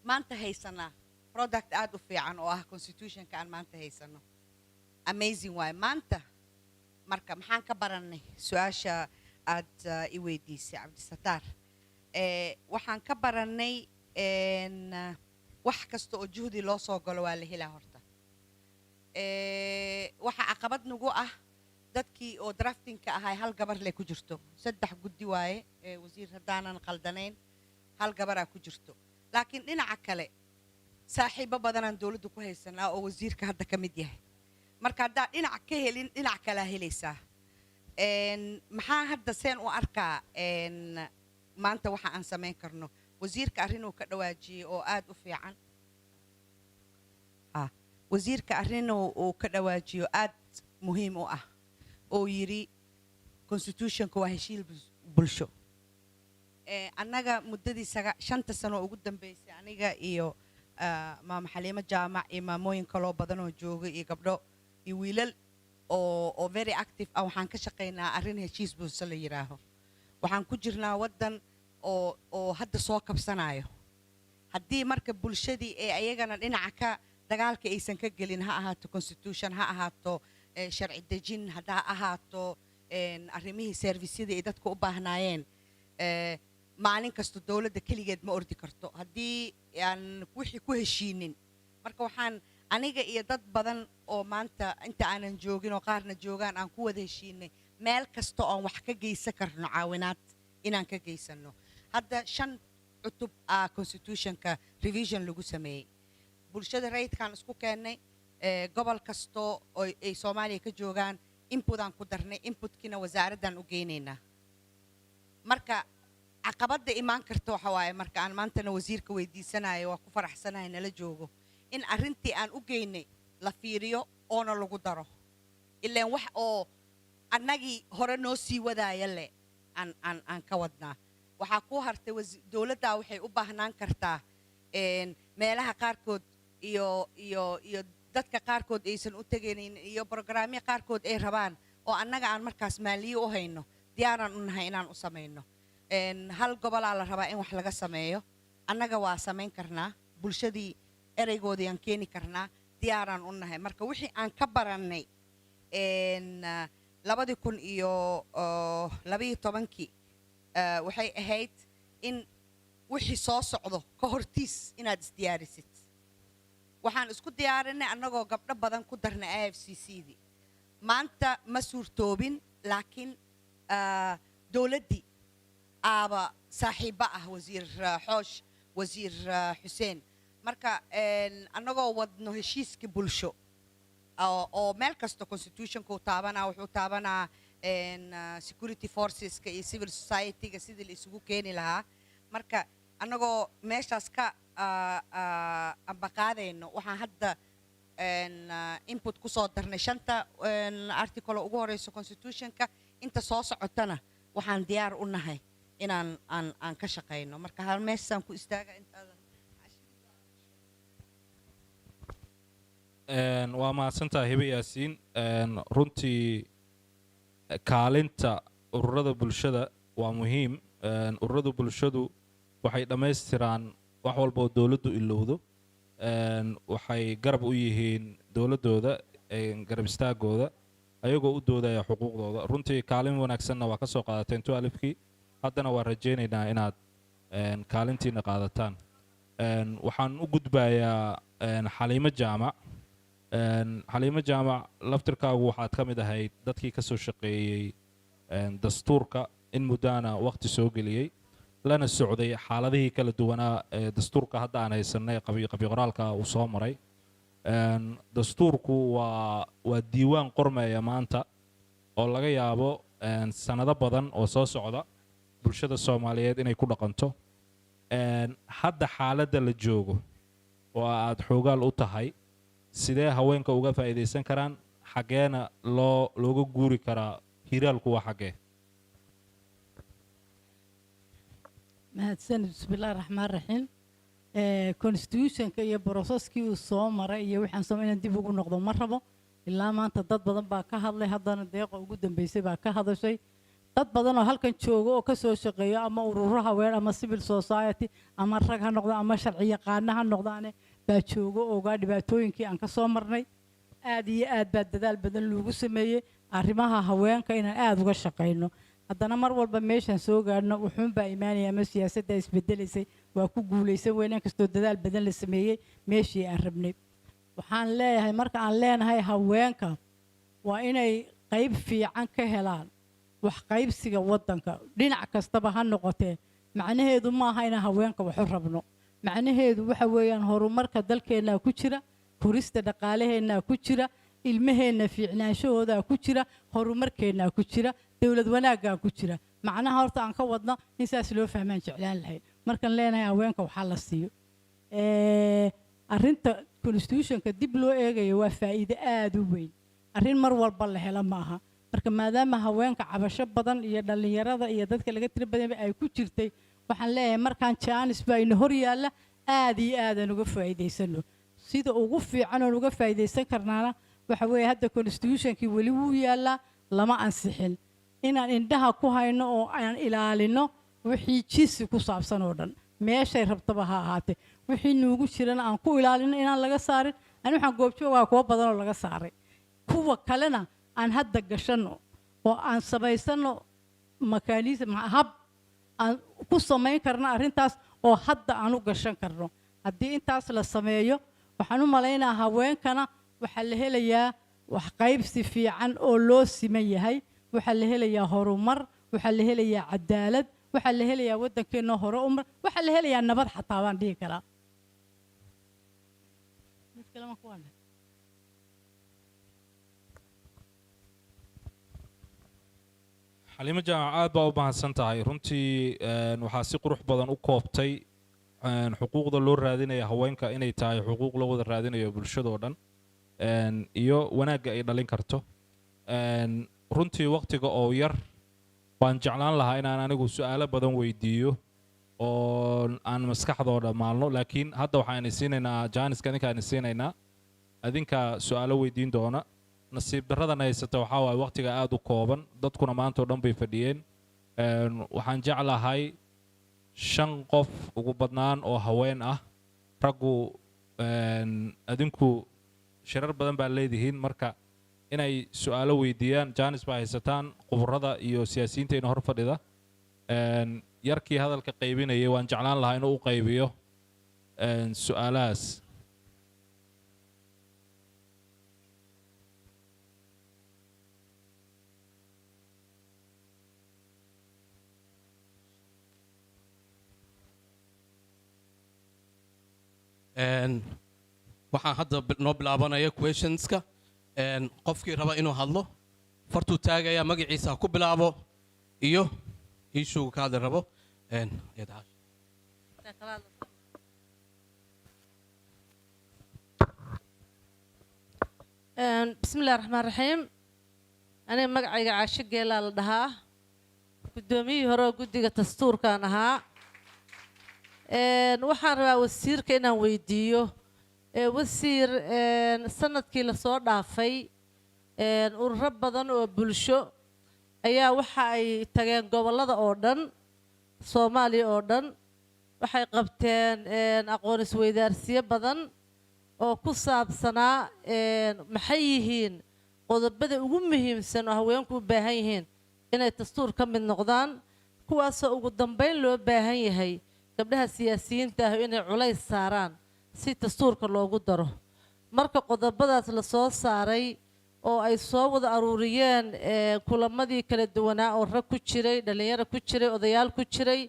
maanta haysanaa product aad u fiican oo ah constitutionka aan maanta haysano amazing waay maanta marka maxaan ka baranay su-aasha aad i weydiisay Cabdisataar waxaan ka baranay wax kasta oo juhdi loo soo galo waa la helaa horta waxa caqabad nagu ah dadkii oo draftingka ahay hal gabar leh ku jirto 3 guddi waaye wasiir haddaanan qaldanayn hal gabaraa ku jirto laakiin dhinaca kale saaxiibo badanaan dawladda ku haysanaa oo wasiirka hadda ka mid yahay marka haddaa dhinac ka helin dhinac kalaa helaysaa maxaa hadda seen u arkaa maanta waxa aan samayn karno wasiirka arrinuu ka dhawaajiyey oo aad u fiican wasiirka arrinuu uu ka dhawaajiyo aad muhiim u ah oo yiri constitutionka waa heshiis bulsho annaga muddadii 5 sano ugu dambeysay aniga iyo maama Xaliimo Jaamac iyo maamooyin kaloo badan oo jooga iyo gabdho iyo wiilal oo very active ah waxaan ka shaqaynaa arrin heshiis bulsho la yiraaho waxaan ku jirnaa waddan oo hadda soo kabsanayo haddii marka bulshadii ee ayagana dhinaca ka dagaalka aysan ka gelin ha ahaato constitution ha ahaato sharci dejin haddaa ahaato arrimihii servisyada ay dadku u baahnaayeen maalin kasta dawladda keligeed ma ordi karto haddii aan wixii ku heshiinin marka waxaan aniga iyo dad badan oo maanta inta aanan joogin oo qaarna joogaan aan ku wada heshiinay meel kasta oo wax ka geysan karno caawinaad inaan ka geysano hadda 5 cutub constitutionka revision lagu sameeyey bulshada rayidkaan isku keennay gobol kasto oo ay Soomaaliya ka joogaan inputaan ku darnay inputkina wasaaraddan u geynaynaa marka caqabadda imaan karta waxa waaye marka aan maantana wasiirka weydiisanayo waa ku faraxsanahay nala joogo in arrintii aan u geynay la fiiriyo oona lagu daro ilaan wax oo annagii hore noo sii wadaaya le aan ka wadnaa waxaa ku hartay dowladdaa waxay u baahnaan kartaa meelaha qaarkood iyo dadka qaarkood aysan u tegaynin iyo programyo qaarkood ay rabaan oo annaga aan markaas maaliyo u hayno diyaaraan u nahay inaan u samayno hal gobolaa la rabaa in wax laga sameeyo annaga waa samayn karnaa bulshadii ereygoodii aan keeni karnaa diyaaraan u nahay marka wixii aan ka barannay 2012 waxay ahayd in wixii soo socdo ka hortiis inaad isdiyaarisid waxaan isku diyaarinay annagoo gabdho badan ku darnay IFCC-dii maanta ma suurtoobin laakiin dowladdii aaba saaxiibo ah wasiir xoosh wasiir xuseen marka annagoo wadno heshiiskii bulsho oo meel kasta constitutionka uu taabanaa wuxuu taabanaa security forceska iyo civil society-ga sidii la isugu keeni lahaa marka annagoo meeshaas ka ambaqaadayno waxaan hadda input ku soo darnay 5 article ugu horeyso constitutionka inta soo socotana waxaan diyaar u nahay inaan aan ka shaqeyno marka hal meeshaan ku istaaga intaadan waa mahadsantahay hibe yaasiin runtii kaalinta ururada bulshada waa muhiim ururada bulshadu waxay dhammaystiraan wax walba oo dowladdu ilowdo waxay garab u yihiin dowladdooda garab istaagooda ayagoo u doodaya xuquuqdooda runtii kaalin wanaagsanna waa ka soo qaadateen tualifkii haddana waan rajaynaynaa inaad kaalintiina qaadataan waxaan u gudbayaa xaliimo jaamac xaliimo jaamac laftirkaagu waxaad ka mid ahayd dadkii ka soo shaqeeyey dastuurka in muddaana waqti soo geliyey lana socday xaaladihii kala duwanaa ee dastuurka hadda aan haysanay qabiqoraalka uu soo maray dastuurku waa diiwaan qormeeya maanta oo laga yaabo sanado badan oo soo socda bulshada Soomaaliyeed inay ku dhaqanto hadda xaaladda la joogo oo aad xoogaal u tahay sidee haweenka uga faa'iideysan karaan xageena looga guuri karaa hiraalku waa xagee mahadsanid bismillahi raxmaan raxiim constitutionka iyo processkii uu soo maray iyo waxaan soo inaan dib ugu noqdo ma rabo ilaa maanta dad badan baa ka hadlay haddana deeqa ugu dambeysay baa ka hadashay dad badan oo halkan jooga oo ka soo shaqeeya ama ururo haween ama civil society ama rag ha noqdo ama sharci yaqaana ha noqdaane baa jooga ogaa dhibaatooyinkii aan ka soo marnay aad iyo aad baa dadaal badan loogu sameeyey arrimaha haweenka inaan aad uga shaqeyno haddana mar walba meeshaan soo gaadhno wuxuun baa imaanaya ama siyaasadda isbedelaysay waa ku guulaysan weynaan kastoo dadaal badan la sameeyey meeshii aan rabnay waxaan leeyahay marka aan leenahay haweenka waa inay qayb fiican ka helaan wax qaybsiga waddanka dhinac kastaba ha noqotee macnaheedu maaha inaan haweenka waxu rabno macnaheedu waxa weeyaan horumarka dalkeennaa ku jira korista dhaqaalaheennaa ku jira ilmaheenna fiicnaanshahoodaa ku jira horumarkeennaa ku jira dowlad wanaaggaa ku jira macnaha horta aan ka wadno in saas loo fahmaan jeclaan lahayd markaan leenahay haweenka waxaa la siiyo arrinta constitutionka dib loo eegayo waa faa'iido aad u weyn arrin mar walba la helo ma aha marka maadaama haweenka cabasho badan iyo dhallinyarada iyo dadka laga tiro badanba ay ku jirtay waxaan leeyahay markaan jaanis baa ina hor yaalla aad iyo aadaan uga faa'iidaysano sida ugu fiican oon uga faa'iidaysan karnaana waxa weeye hadda constitutionkii weli wuu yaallaa lama ansixin inaan indhaha ku hayno oo aan ilaalino wixii jinsi ku saabsan oo dhan meeshay rabtaba ha ahaatee wixii nuugu jirana aan ku ilaalino inaan laga saarin ani waxaan goobjoogaa kuwa badan oo laga saaray kuwa kalena aan hadda gashanno oo aan samaysano makanism hab aan ku samayn karno arrintaas oo hadda aan u gashan karno haddii intaas la sameeyo waxaan u malaynayaa haweenkana waxaa la helayaa wax qaybsi fiican oo loo siman yahay waxaa la helayaa horumar waxaa la helayaa cadaalad waxaa la helayaa waddankeennoo hore umar waxaa la helayaa nabad xataa baan dhihi karaa xalimo jaamac aad baa u mahadsan tahay runtii waxaa si qurux badan u koobtay xuquuqda loo raadinaya haweenka inay tahay xuquuq la wada raadinayo bulshadoo dhan iyo wanaagga ay dhalin karto runtii waqtiga oo yar waan jeclaan lahaa inaan anigu su'aalo badan weydiiyo oo aan maskaxdooda maalno laakiin hadda waxaan siinaynaa jaaniska idinkaan siinaynaa adinka su'aalo weydiin doona nasiib darradan haysata waxaa waaye waqtiga aad u kooban dadkuna maanta oo dhan bay fadhiyeen waxaan jeclahay 5 qof ugu badnaan oo haween ah raggu adinku shirar badan baa leedihiin marka inay su'aalo weydiiyaan jaanis baa haysataan quburada iyo siyaasiyiinteena hor fadhida yarkii hadalka qaybinayay waan jeclaan lahaa inuu u qaybiyo su'aalahaas waxaan hadda noo bilaabanaya questionska qofkii raba inuu hadlo fartuu taagaya magaciisa ha ku bilaabo iyo iishuuga ka hadli rabo بسم الله الرحمن الرحيم أنا مقعي عاشق جلال لها قدومي هرو قدية تستور كان ها waxaan rabaa wasiirka inaan weydiiyo wasiir sanadkii la soo dhaafay ururo badan oo bulsho ayaa waxa ay tageen gobollada oo dhan Soomaaliya oo dhan waxay qabteen aqoon isweydaarsiyo badan oo ku saabsanaa maxay yihiin qodobada ugu muhiimsan oo haweenku u baahan yihiin inay dastuur ka mid noqdaan kuwaasoo ugu dambeyn loo baahan yahay gabdhaha siyaasiyiinta ah inay culays saaraan si dastuurka loogu daro marka qodobadaas la soo saaray oo ay soo wada aruuriyeen kulamadii kala duwanaa oo rag ku jiray dhalinyaro ku jiray odayaal ku jiray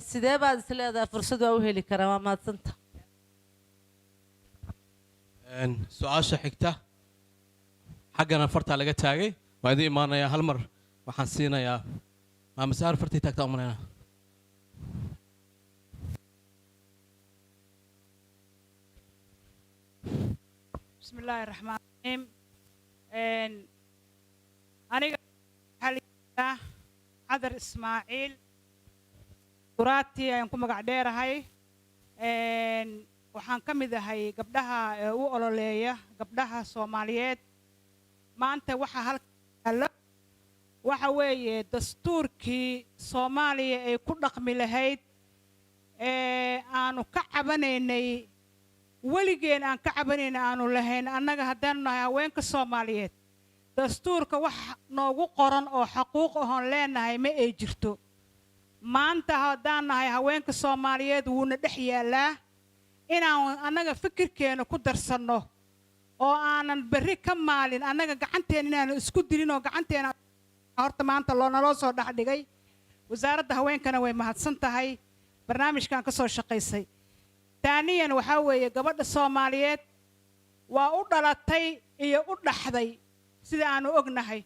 sidee baad is leedahay fursad waa u heli karaa waa mahadsanta su-aasha xigta xaggana fartaa laga taagay waa idin imaanayaa hal mar waxaan siinayaa maamasaar fartii taagtaa umanayna بسم الله الرحمن الرحيم أنا حاليا عذر إسماعيل قراتي أنكم قاعدين هاي waxaan ka mid ahay gabdhaha u ololeeya gabdhaha Soomaaliyeed maanta waxa weeye dastuurkii Soomaaliya ay ku dhaqmi lahayd aanu ka cabanaynay weligeen aan ka cabanayn aanu lahayn annaga haddaan nahay haweenka Soomaaliyeed dastuurka wax noogu qoran oo xaquuq ahoon leenahay ma ay jirto maanta haddaan nahay haweenka Soomaaliyeed wuuna dhex yaalaa inaan annaga fikirkeena ku darsanno oo aanan berri ka maalin annaga gacanteena inaanu isku dilin oo gacanteena horta maanta naloo soo dhexdhigay wasaaradda haweenkana way mahadsan tahay barnaamijkan ka soo shaqaysay taaniyan waxaa weeye gabadha Soomaaliyeed waa u dhalatay iyo u dhaxday sida aanu ognahay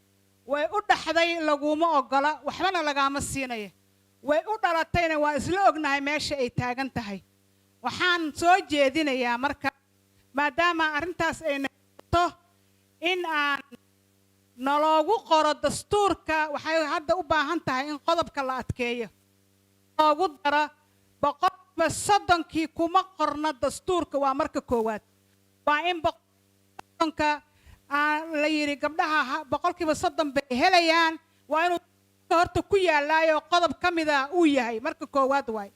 way u dhaxday laguma ogola waxbana lagaama siinaya way u dhalatayna waa isla ognahay meesha ay taagan tahay waxaan soo jeedinayaa marka maadaama arrintaas ay noqoto in aan naloogu qoro dastuurka waxay hadda u baahan tahay in qodobka la adkeeyo loogu daro boqolkiiba 30 kuma qorna dastuurka waa marka koowaad waa in boqolka la yiri gabdhaha boqolkiiba 30 bay helayaan waa inuu horta ku yaalaayo qodob ka mid ah uu yahay marka koowaad waay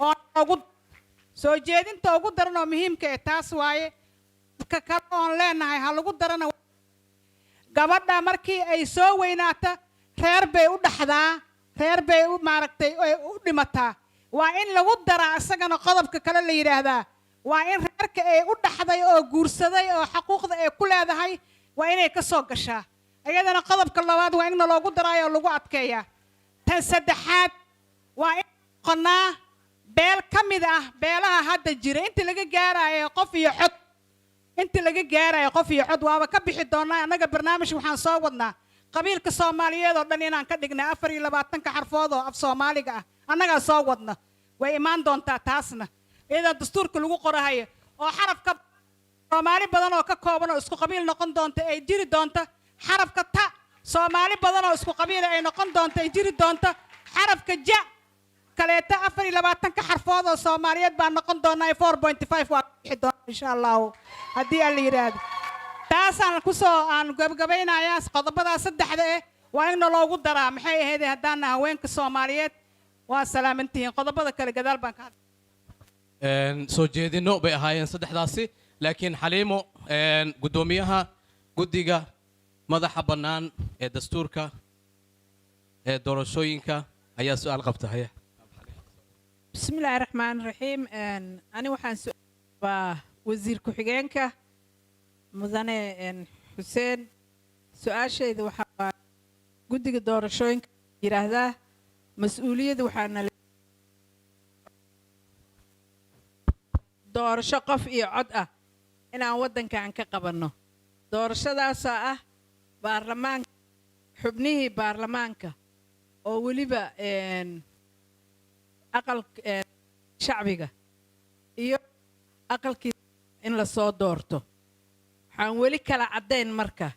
oo ugu soo jeedinta ugu daran oo muhiimka ah taas waaye ka kale oo leenahay ha lagu darana gabadha markii ay soo weynaato reer bay u dhaxdaa reer bay u maaragtay u dhimataa waa in lagu daraa isagana qodobka kale la yiraahdaa waa in reerka ay u dhaxday oo guursaday oo xuquuqda ay ku leedahay waa inay ka soo gashaa ayadana qodobka labaad waa in loogu daraayo oo lagu adkeeyaa tan saddexaad waa in qonaa beel ka mid ah beelaha hadda jira inta laga gaarayo qof iyo cod waaba ka bixi doonaa annaga barnaamij waxaan soo wadnaa qabiilka soomaaliyeed oo dhan inaan ka dhignay 24 xarfood oo af soomaaliga ah annagaa soo wadna way imaan doontaa taasna iyadoo dastuurka lagu qorahayo oo xarafka soomaali badan oo ka kooban oo isku qabiil noqon doonta ay jiri doonta xarafka ta soomaali badan oo isku qabiil ay noqon doonta ay jiri doonta xarafka ja kaleeta 24 xarfood oo soomaaliyeed baan noqon doonaa 4.5 waa bixi doona insha Allah haddii alla yiraahdo taasaan ku soo aan gabagabaynayaa qodobada saddexda waa in loogu daraa maxay ahayd haddaan haweenka Soomaaliyeed waa salaamantihiin qodobada kale gadaal baan ka soo jeedino bay ahaayeen saddexdaasi laakiin xaliimo gudoomiyaha guddiga madaxa bannaan ee dastuurka ee doorashooyinka ayaa su'aal qabtahaya بسم الله الرحمن الرحيم أنا وحن سؤال وزير كحجانك مدن حسين سؤال شيء ذو حوا جدك دور شوين يرهذا مسؤولية ذو حنا دور شقف عدأ أنا ودن كان كقبلنا دور شذا ساعة برلمان حبنيه برلمانك أو وليبا أقل شعبية iyo aqalkii in la soo doorto waxaan weli kala cadeyn marka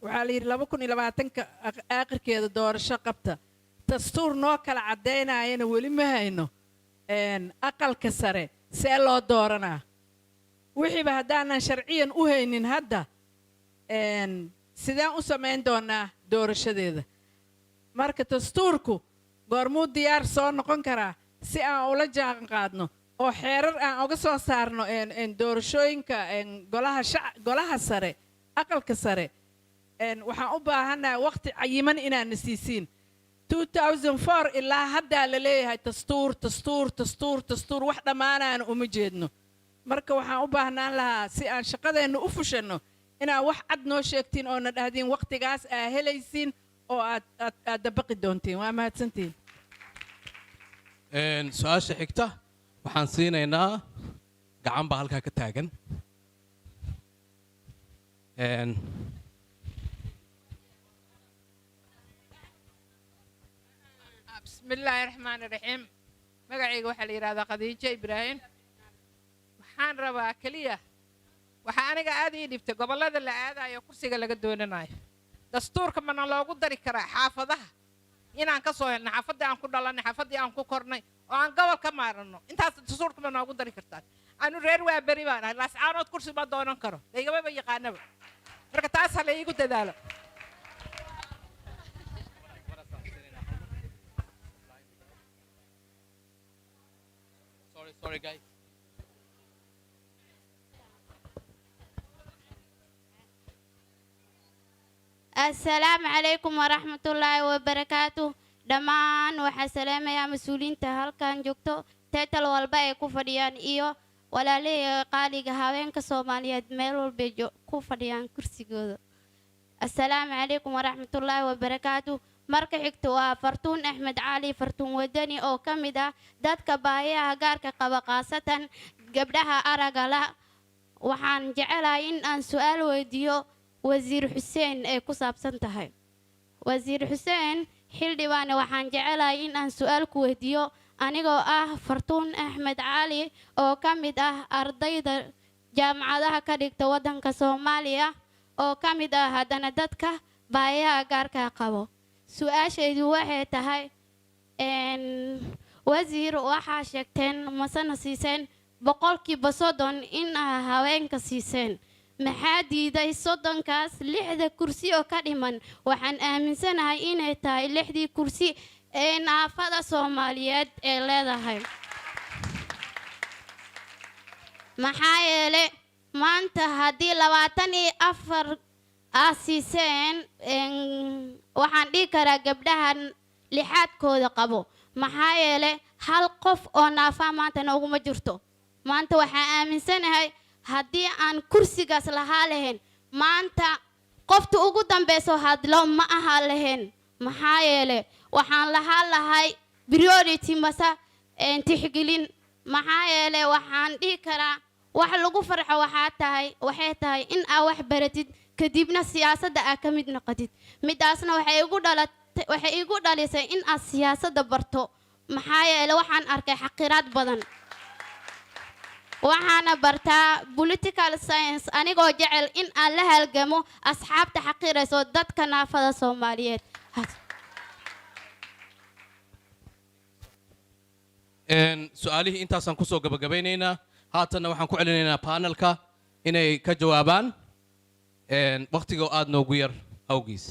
waxaa la yiri 2020 aakhirkeeda doorasho qabta dastuur noo kala cadeynayana weli ma hayno aqalka sare see loo dooranaa wixiiba haddaanan sharciyan u haynin hadda sideen u samayn doonaa doorashadeeda marka dastuurku goormuu diyaar soo noqon karaa si aan ula jaan qaadno oo xeerar aan uga soo saarno doorashooyinka golaha sare aqalka sare waxaan u baahanahay waqti cayiman inaan nasiisiin 2004 ilaa haddaa la leeyahay dastuur wax dhammaanaan uma jeedno marka waxaan u baahnaan lahaa si aan shaqadeenna u fushanno inaan wax cad noo sheegtiin oo na dhahdiin waqtigaas aa helaysiin oo aad dabaqi doontiin waa mahadsantiin su-aasha xigta waxaan siinaynaa gacan baa halkaa ka taagan بسم الله الرحمن الرحيم magacayga waxaa la yiraahdaa Khadiija Ibrahim waxaan rabaa kaliya waxa aniga aad ii dhibtay gobolada la aadayo kursiga laga doonanayo dastuurka mana loogu dari karaa xaafadaha inaan ka soo helno xaafadii aan ku dhalanay xaafadii aan ku kornay oo aan gobol ka maarano intaas dastuurka mana loogu dari kartaa anu reer waa bari baan ahay laascaanood kursi ma doonan karo laygama yaqaanaba marka taas ha la iigu dadaalo Sorry guys. السلام عليكم ورحمة الله وبركاته دمان وحسلام يا مسؤولين تهل كان جوكتو تيتل والباقي كفريان إيو ولا لي قالي هاوين كصوماليات ميلول بيجو كفريان كرسي جودو السلام عليكم ورحمة الله وبركاته marka xigta waa fartuun axmed cali fartuun wadani oo ka mid ah dadka baahiyaha gaarka qaba qaasatan gabdhaha araga la waxaan jecelahay in aan su'aal weydiiyo wasiir xuseen ee ku saabsan tahay wasiir xuseen xildhibaan waxaan jecelahay in aan su'aal ku weydiiyo anigoo ah fartuun axmed cali oo ka mid ah ardayda jaamacadaha ka dhigta waddanka Soomaaliya oo ka mid ah haddana dadka baahiyaha gaarka qabo su-aashaydu waxay tahay wasiir waxaa sheegteen masana siiseen boqolkiiba 30 in haweenka siiseen maxaa diiday 30kaas 6 kursi oo ka dhiman waxaan aaminsanahay inay tahay 6 kursi ee naafada Soomaaliyeed ee leedahay maxaa yeelay maanta haddii 24 siiseen waxaan dhihi karaa gabdhahan lixaadkooda qabo maxaa yeelay hal qof oo naafa maanta nooguma jirto maanta waxaan aaminsanahay haddii aan kursigaas lahaa lahayn maanta qofta ugu dambeyso hadlo ma aha lahayn maxaa yeelay waxaan lahay priority masa tixgelin maxaa yeelay waxaan dhihi karaa wax lagu farxo waxay tahay in aa wax baratid kadibna siyaasadda aa ka mid noqotid midaasna waxay igu dhalisay in aad siyaasadda barto maxaa yeelay waxaan arkay xaqiraad badan waxaana bartaa political science anigoo jecel in aan la halgamo asxaabta xaqirayso dadka naafada Soomaaliyeed su'aalihii intaasaan kusoo gabagabaynaynaa haatanna waxaan ku celinaynaa panelka inay ka jawaabaan waqtigoo aad noogu yar awgiis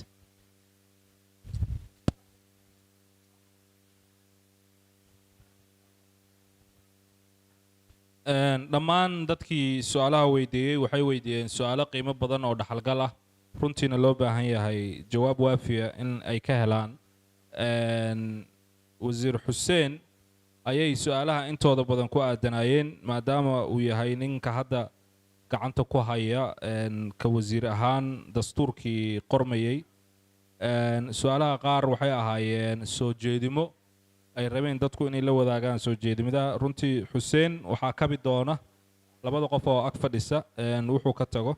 dhammaan dadkii su-aalaha weydiiyey waxay weydiiyeen su-aalo qiimo badan oo dhaxalgal ah runtiina loo baahan yahay jawaab waafiya in ay ka helaan wasiir xuseen ayay su-aalaha intooda badan ku aadanaayeen maadaama uu yahay ninka hadda gacanta ku haya ka wasiir ahaan dastuurkii qormayey su-aalaha qaar waxay ahaayeen soo jeedimo ay rabeen dadku inay la wadaagaan soo jeedimada runtii xuseen waxaa kabi doona labada qof oo ag fadhisa wuxuu ka tago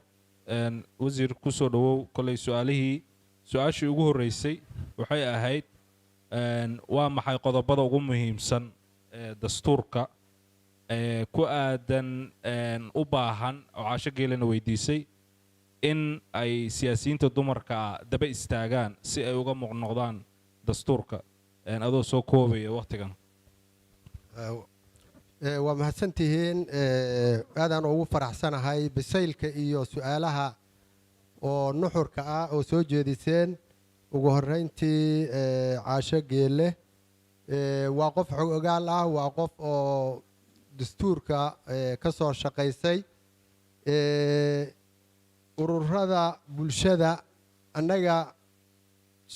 wasiir kusoo dhawow kolley su-aashii ugu horreysay waxay ahayd waa maxay qodobada ugu muhiimsan dastuurka ku aadan u baahan oo caasho geelana weydiisay in ay siyaasiyiinta dumarka daba istaagaan si ay uga muuqnoqdaan dastuurka adoo soo koobaya waqtigan waa mahadsantihiin aadaan ugu faraxsanahay bisaylka iyo su-aalaha oo nuxurka ah oo soo jeediseen ugu horreyntii caasho geelle waa qof xog ogaal ah waa qof oo dastuurka ka soo shaqaysay ururada bulshada annaga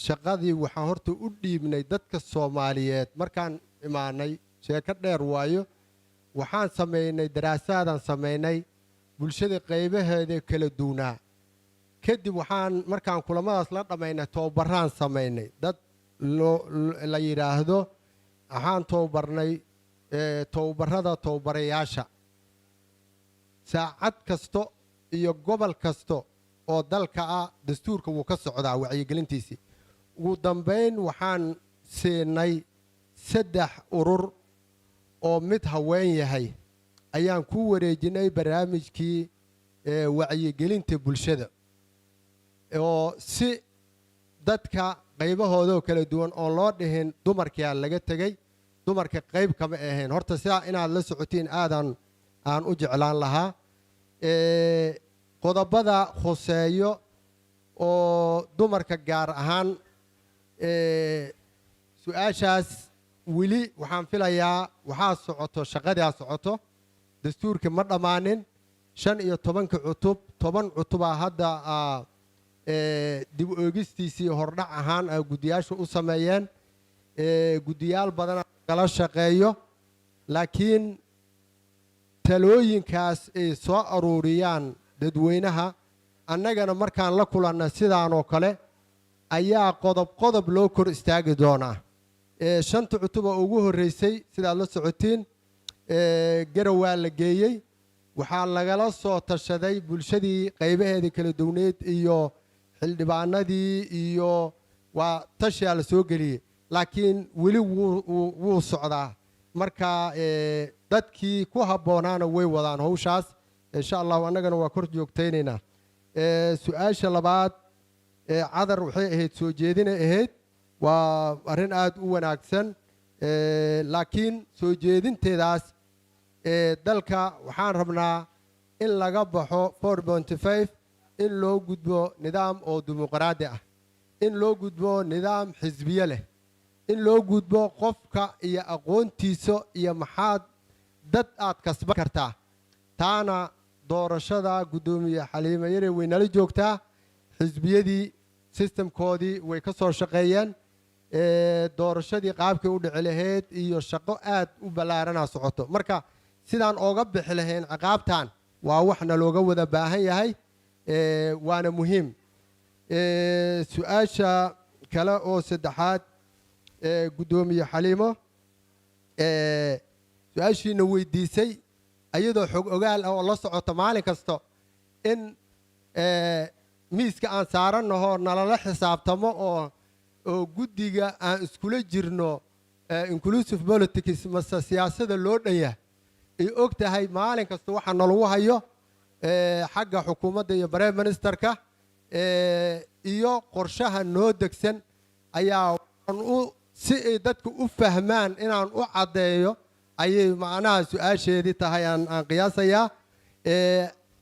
shaqadii waxaan horta u dhiibnay dadka Soomaaliyeed markaan imaanay sheeko dheer waayo waxaan sameynay daraasaadaan sameynay bulshada qaybaheeda kala duwanaa kadib waxaan markaan kulamadaas la dhamaynay tababaraan sameynay dad la yiraahdo waxaan tababarnay tababarayaasha saacad kasto iyo gobol kasto oo dalka ah dastuurka wuu ka socdaa wacyigelintiisii ugu dambayn waxaan siinay 3 urur oo mid haween yahay ayaan ku wareejinay barnaamijkii wacyigelinta bulshada oo si dadka qaybahooda kala duwan oo loo dhihin dumarka laga tagay dumarka qayb kama ahayn horta sidaa inaad la socotiin aan u jeclaan lahaa qodobada khuseeyo oo dumarka gaar ahaan su-aashaas weli waxaan filayaa waxaa socoto shaqadaa socoto dastuurka ma dhammaanin 15 cutub 10 cutubaa hadda dib u eegistiisii hordhac ahaan guddiyaashu u sameeyeen guddiyaal badan kala shaqeeyo laakiin talooyinkaas ay soo aruuriyaan dadweynaha annagana markaan la kulanna sidaan oo kale ayaa qodob loo kor istaagi doonaa 5 cutub oo ugu horreysay sidaad la socotiin garow waa la geeyey waxaa lagala soo tashaday bulshadii qaybaheeda kala duwaneed iyo xildhibaanadii iyo waa tashiyaa la soo geliyey laakiin weli wuu socdaa marka dadkii ku habboonaana way wadaan hawshaas insha allahu annagana waa kor joogtaynaynaa su-aasha labaad cadar waxay ahayd soo jeedinay ahayd waa arrin aad u wanaagsan laakiin soo jeedinteedaas dalka waxaan rabnaa in laga baxo 4.5 in loo gudbo nidaam oo dimuqraadi ah in loo gudbo nidaam xisbiye leh in loo gudbo qofka iyo aqoontiisa iyo maxaad dad aad kasban kartaa taana doorashada guddoomiye xaliime yare way nala joogtaa xisbiyadii sistemkoodii way ka soo shaqeeyeen doorashadii qaabkay u dhici lahayd iyo shaqo aad u ballaaranaa socoto marka sidaan ooga bixi lahayn ciqaabtan waa waxna looga wada baahan yahay waana muhiim su-aasha kale oo saddexaad guddoomiye xaliimo su-aashiina weydiisay ayadoo xog ogaal ah oo la socoto maalin kasta in miiska aan saarannaho nalala xisaabtamo oo guddiga aan iskula jirno inclusive politics mase siyaasada loo dhan yahay ay og tahay maalin kasta waxaa nalagu hayo xagga xukuumadda iyo prime ministerka iyo qorshaha noo degsan ayaa si ay dadku u fahmaan inaan u caddeeyo ayay macnaha su-aasheedii tahay aan qiyaasayaa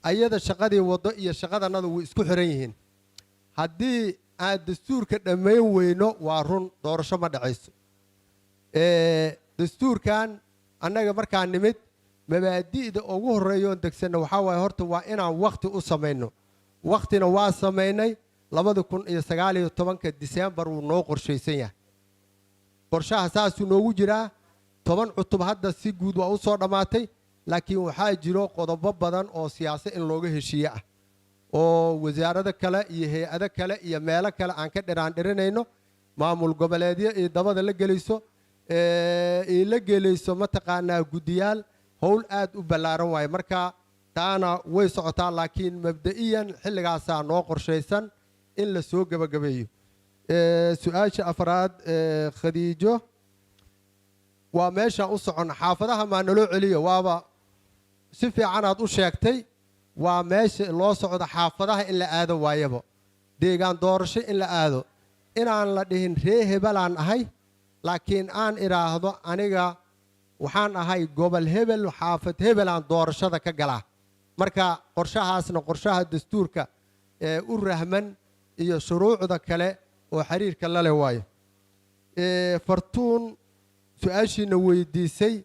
ayada shaqadii waddo iyo shaqadanada way isku xiran yihiin haddii aan dastuurka dhammayn weyno waa run doorasho ma dhacayso dastuurkan annaga markaa nimid mabaadi'da ugu horreeyoon degsanna waxaa waaye horta waa inaan wakhti u samayno wakhtina waa samaynay 2019 Diseembar wuu noo qorshaysan yahay qorshaha saasuu noogu jiraa 10 cutub hadda si guud waa u soo dhammaatay laakiin waxaa jiro qodobo badan oo siyaasad in looga heshiiye ah oo wasaarado kale iyo hay-ado kale iyo meelo kale aan ka dhiraandhirinayno maamul goboleedyo iyo dabada la gelayso ay la gelayso mataqaanaa guddiyaal howl aad u ballaaran waaye marka taana way socotaa laakiin mabda'iyan xilligaasaa noo qorshaysan in la soo gebagabeeyo su-aasha afraad khadiijo waa meeshaan u soconna xaafadaha maa naloo celiyo waaba si fiican aad u sheegtay waa meesha loo socdo xaafadaha in la aado waayaba deegaan doorasho in la aado inaan la dhihin ree hebelaan ahay laakiin aan idhaahdo aniga waxaan ahay gobol hebel xaafad hebelaan doorashada ka galaa marka qorshahaasna qorshaha dastuurka u rahman iyo shuruucda kale oo xiriirka la leh waayo fartuun su-aashiina weydiisay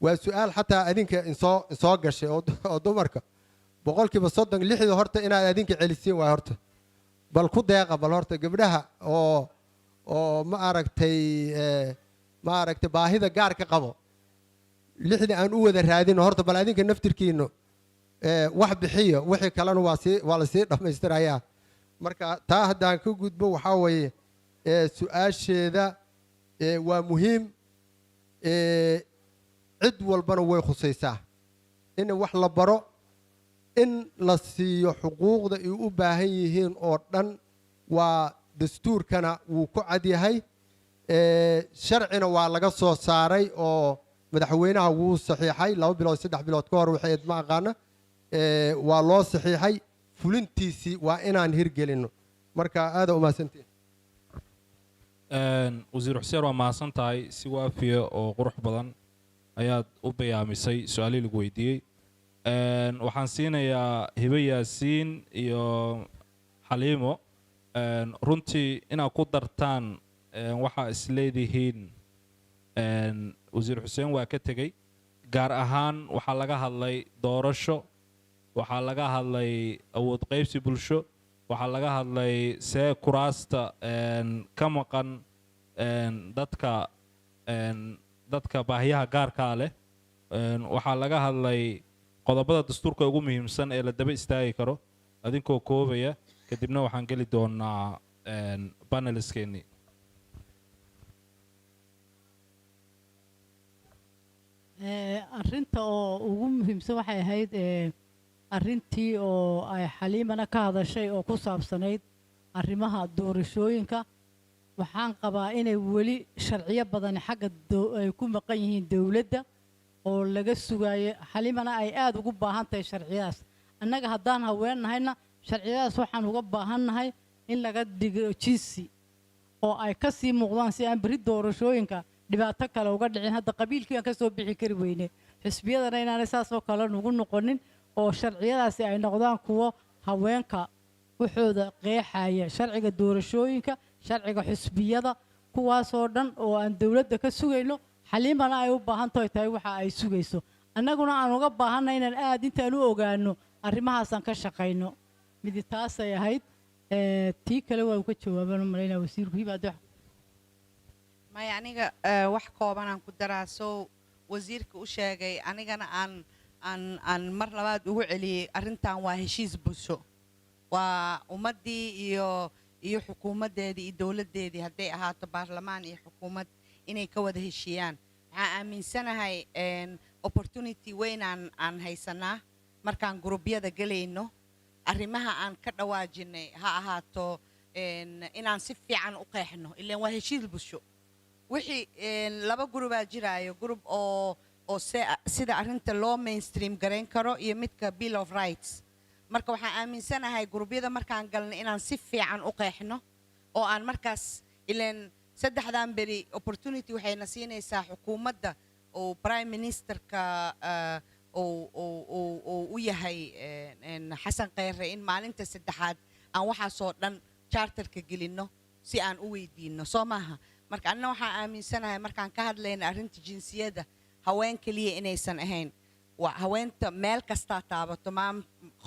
waa su-aal xataa adinka insoo gashay oo dumarka 30% horta inaad adinka celisiin waay horta bal ku deeqa bal horta gabdhaha oo ma aragtay baahida gaar ka qabo 6 aan u wada raadino horta bal adinka naftirkiino wax bixiyo wixii kalena waa la sii dhammaystirayaa marka taa haddaan ka gudbo waxaa weeye su-aasheeda waa muhiim cid walbana way khusaysaa in wax la baro in la siiyo xuquuqda ay u baahan yihiin oo dhan waa dastuurkana wuu ku cad yahay sharcina waa laga soo saaray oo madaxweynaha wuu saxiixay 2 bilood 3 bilood ka hor waxay ma aqaana waa loo saxiixay fulintiisii waa inaan hirgelino marka aad u mahadsantiin wasiir xuseen waa mahadsan tahay si waafiya oo qurux badan ayaad u bayaamisay su-aalihii lagu weydiiyey waxaan siinayaa hibe yaasiin iyo xaliimo runtii inaad ku dartaan waxaa isleedihiin wasiir xuseen waa ka tegey gaar ahaan waxaa laga hadlay doorasho waxaa laga hadlay awood qaybsi bulsho waxaa laga hadlay see kuraasta ka maqan dadka baahiyaha gaarkaa leh waxaa laga hadlay qodobada dastuurka ugu muhiimsan ee la daba istaagi karo adinkoo koobaya kadibna waxaan geli doonaa paneliskeenii arrinta oo ugu muhiimsan waxay ahayd arrintii oo ay xaliimana ka hadashay oo ku saabsanayd arrimaha doorashooyinka waxaan qabaa inay weli sharciyo badan xagga ay ku maqan yihiin dowladda oo laga sugayo xaliimana ay aad ugu baahan tahay sharciyadaas annaga haddaan haweenahayna sharciyadaas waxaan uga baahannahay in laga dhigo jinsi oo ay ka sii muuqdaan si aan beri doorashooyinka dhibaato kale uga dhicin hadda qabiilkii aan ka soo bixi kari weyne xisbiyadana inaanay saasoo kale nugu noqonin oo sharciyadaasi ay noqdaan kuwo haweenka waxooda qeexaya sharciga doorashooyinka sharciga xisbiyada kuwaasoo dhan oo aan dowladda ka sugayno xaliimana ay u baahan tahay waxa ay sugayso annaguna aan uga baahanay inaan aad intaan u ogaano arrimahaasaan ka shaqayno midi taasay ahayd tii kale waa uga jawaabaan u malaynaa wasiirku hibaad maya aniga wax koobanaan ku daraa soo wasiirka u sheegay anigana aan mar labaad ugu celiyey arrintan waa heshiis bulsho waa ummaddii iyo xukuumaddeedii iyo dowladdeedii hadday ahaato baarlamaan iyo xukuumad inay ka wada heshiiyaan waxaan aaminsanahay opportunity weyn aan haysanaa markaan gurubyada gelayno arrimaha aan ka dhawaajinay ha ahaato inaan si fiican u qeexno ilaan waa heshiis bulsho wixii laba gurubaa jiraayo gurub oo sida arrinta loo mainstream garayn karo iyo midka bill of rights marka waxaan aaminsanahay gurubyada markaan galnay inaan si fiican u qeexno oo aan markaas ilaan saddexdan beri opportunity waxayna siinaysaa xukuumadda oo prime ministerka oo u yahay xasan kheyre in maalinta saddexaad aan waxaasoo dhan charterka gelinno si aan u weydiinno soo maaha marka anna waxaan aaminsanahay markaan ka hadlayna arrinta jinsiyadda haween keliya inaysan ahayn waa haweenta meel kastaa taabato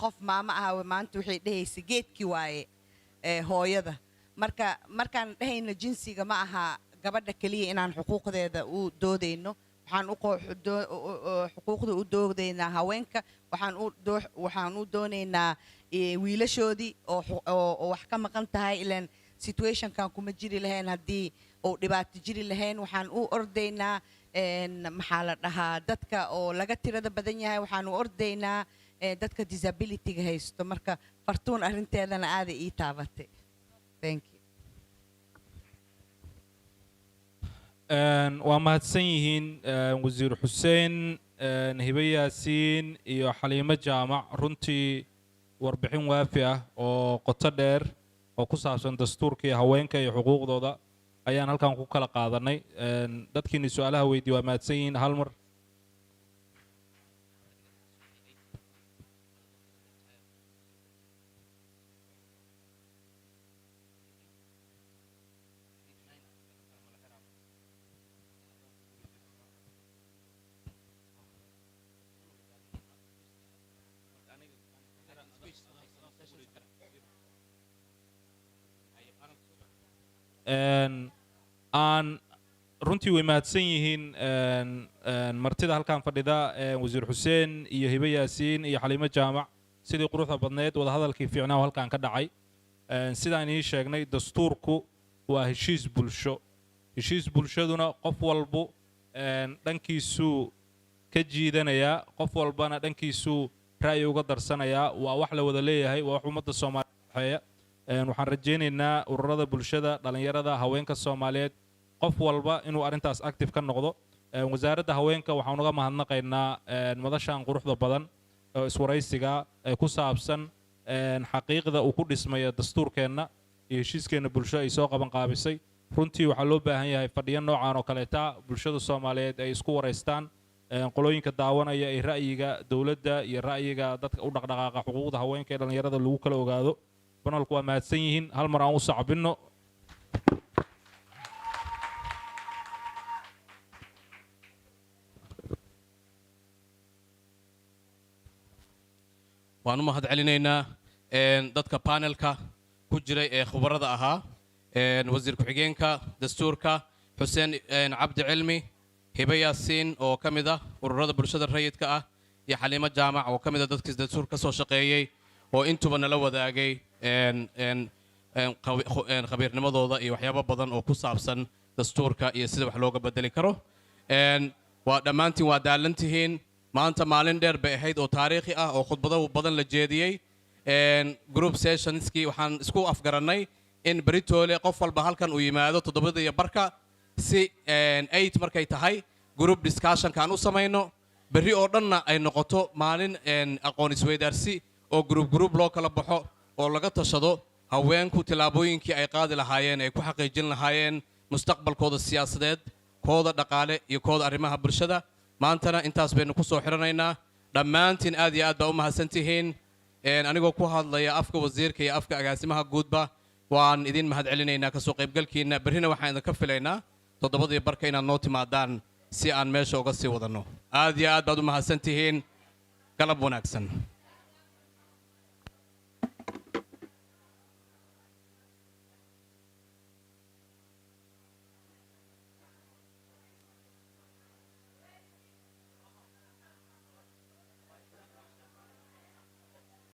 qof maamo ah maanta waxay dhehaysa geedkii waaye hooyada markaan dhehayno jinsiga ma aha gabadha keliya inaan xuquuqdeeda u doodayno waxaan xuquuqda u doodaynaa haweenka waxaan u doonaynaa wiilashoodii oo wax ka maqan tahay ilaan situationkan kuma jiri lahayn haddii oo dhibaato jiri lahayn waxaan u ordaynaa maxaa la dhahaa dadka oo laga tirada badan yahay waxaan u ordaynaa dadka disabilityga haysto marka fartuun arrinteedana aaday ii taabatay thank you waa mahadsan yihiin wasiir xuseen hibe yaasiin iyo xaliimo jaamac runtii warbixin waafi ah oo qoto dheer oo ku saabsan dastuurka iyo haweenka iyo xuquuqdooda ayaan halkan ku kala qaadanay dadkiina su-aalaha weydiiye waa mahadsan yihiin hal mar aan runtii way mahadsan yihiin martida halkan fadhida wasiir xuseen iyo hibe yaasiin iyo xaliimo jaamac sidii quruxda badneed wadahadalkii fiicnaa oo halkan ka dhacay sidaan ii sheegnay dastuurku waa heshiis bulsho heshiis bulshaduna qof walbu dhankiisuu ka jiidanayaa qof walbana dhankiisuu ra'yi uga darsanayaa waa wax la wada leeyahay waa wax ummadda soomaaliyeed dhexeeya waxaan rajaynaynaa ururada bulshada dhalinyarada haweenka Soomaaliyeed qof walba inuu arintaas active ka noqdo wasaaradda haweenka waxaan uga mahadnaqaynaa madashan quruxda badan oo iswaraysiga ku saabsan xaqiiqda uu ku dhismayo dastuurkeena iyo heshiiskeena bulsho ay soo qaban qaabisay runtii waxa loo baahan yahay fadhiyo noocan oo kaleeta bulshada Soomaaliyeed ay isku wareystaan qolooyinka daawanaya ee ra'yiga dawladda iyo ra'yiga dadka u dhaqdhaqaaqa xuquuqda haweenka ee dhalinyarada lagu kala ogaado banalku waa mahadsan yihiin hal mar aan u sacbino waan u mahad celinaynaa dadka panelka ku jiray ee khubarada ahaa wasiir ku-xigeenka dastuurka xuseen cabdi cilmi hibe yaasiin oo ka mid ah ururada bulshada rayidka ah iyo xaliimo jaamac oo ka mid ah dadkii dastuur ka soo shaqeeyey oo intuba nala wadaagay khabiirnimadooda iyo waxyaabo badan oo ku saabsan dastuurka iyo sida wax looga bedeli karo waa dhammaantiin waa daalantihiin maanta maalin dheer bay ahayd oo taariikhi ah oo khudbado badan la jeediyey group sessionskii waxaan isku afgarannay in beritoole qof walba halkan uu yimaado 7:00 si 8 markay tahay group discussionka aan u samayno berri oo dhanna ay noqoto maalin aqoon isweydaarsi oo group loo kala baxo oo laga tashado haweenku tilaabooyinkii ay qaadi lahaayeen ay ku xaqiijin lahaayeen mustaqbalkooda siyaasadeed kooda dhaqaale iyo kooda arrimaha bulshada maantana intaas baynu ku soo xiranaynaa dhammaantiin aad iyo aad baa u mahadsantihiin anigoo ku hadlaya afka wasiirka iyo afka agaasimaha guudba waan idin mahad celinaynaa kasoo qaybgalkiina berrina waxaan idinka filaynaa 7:00 inaad noo timaadaan si aan meesha uga sii wadanno aad iyo aad baad u mahadsantihiin galab wanaagsan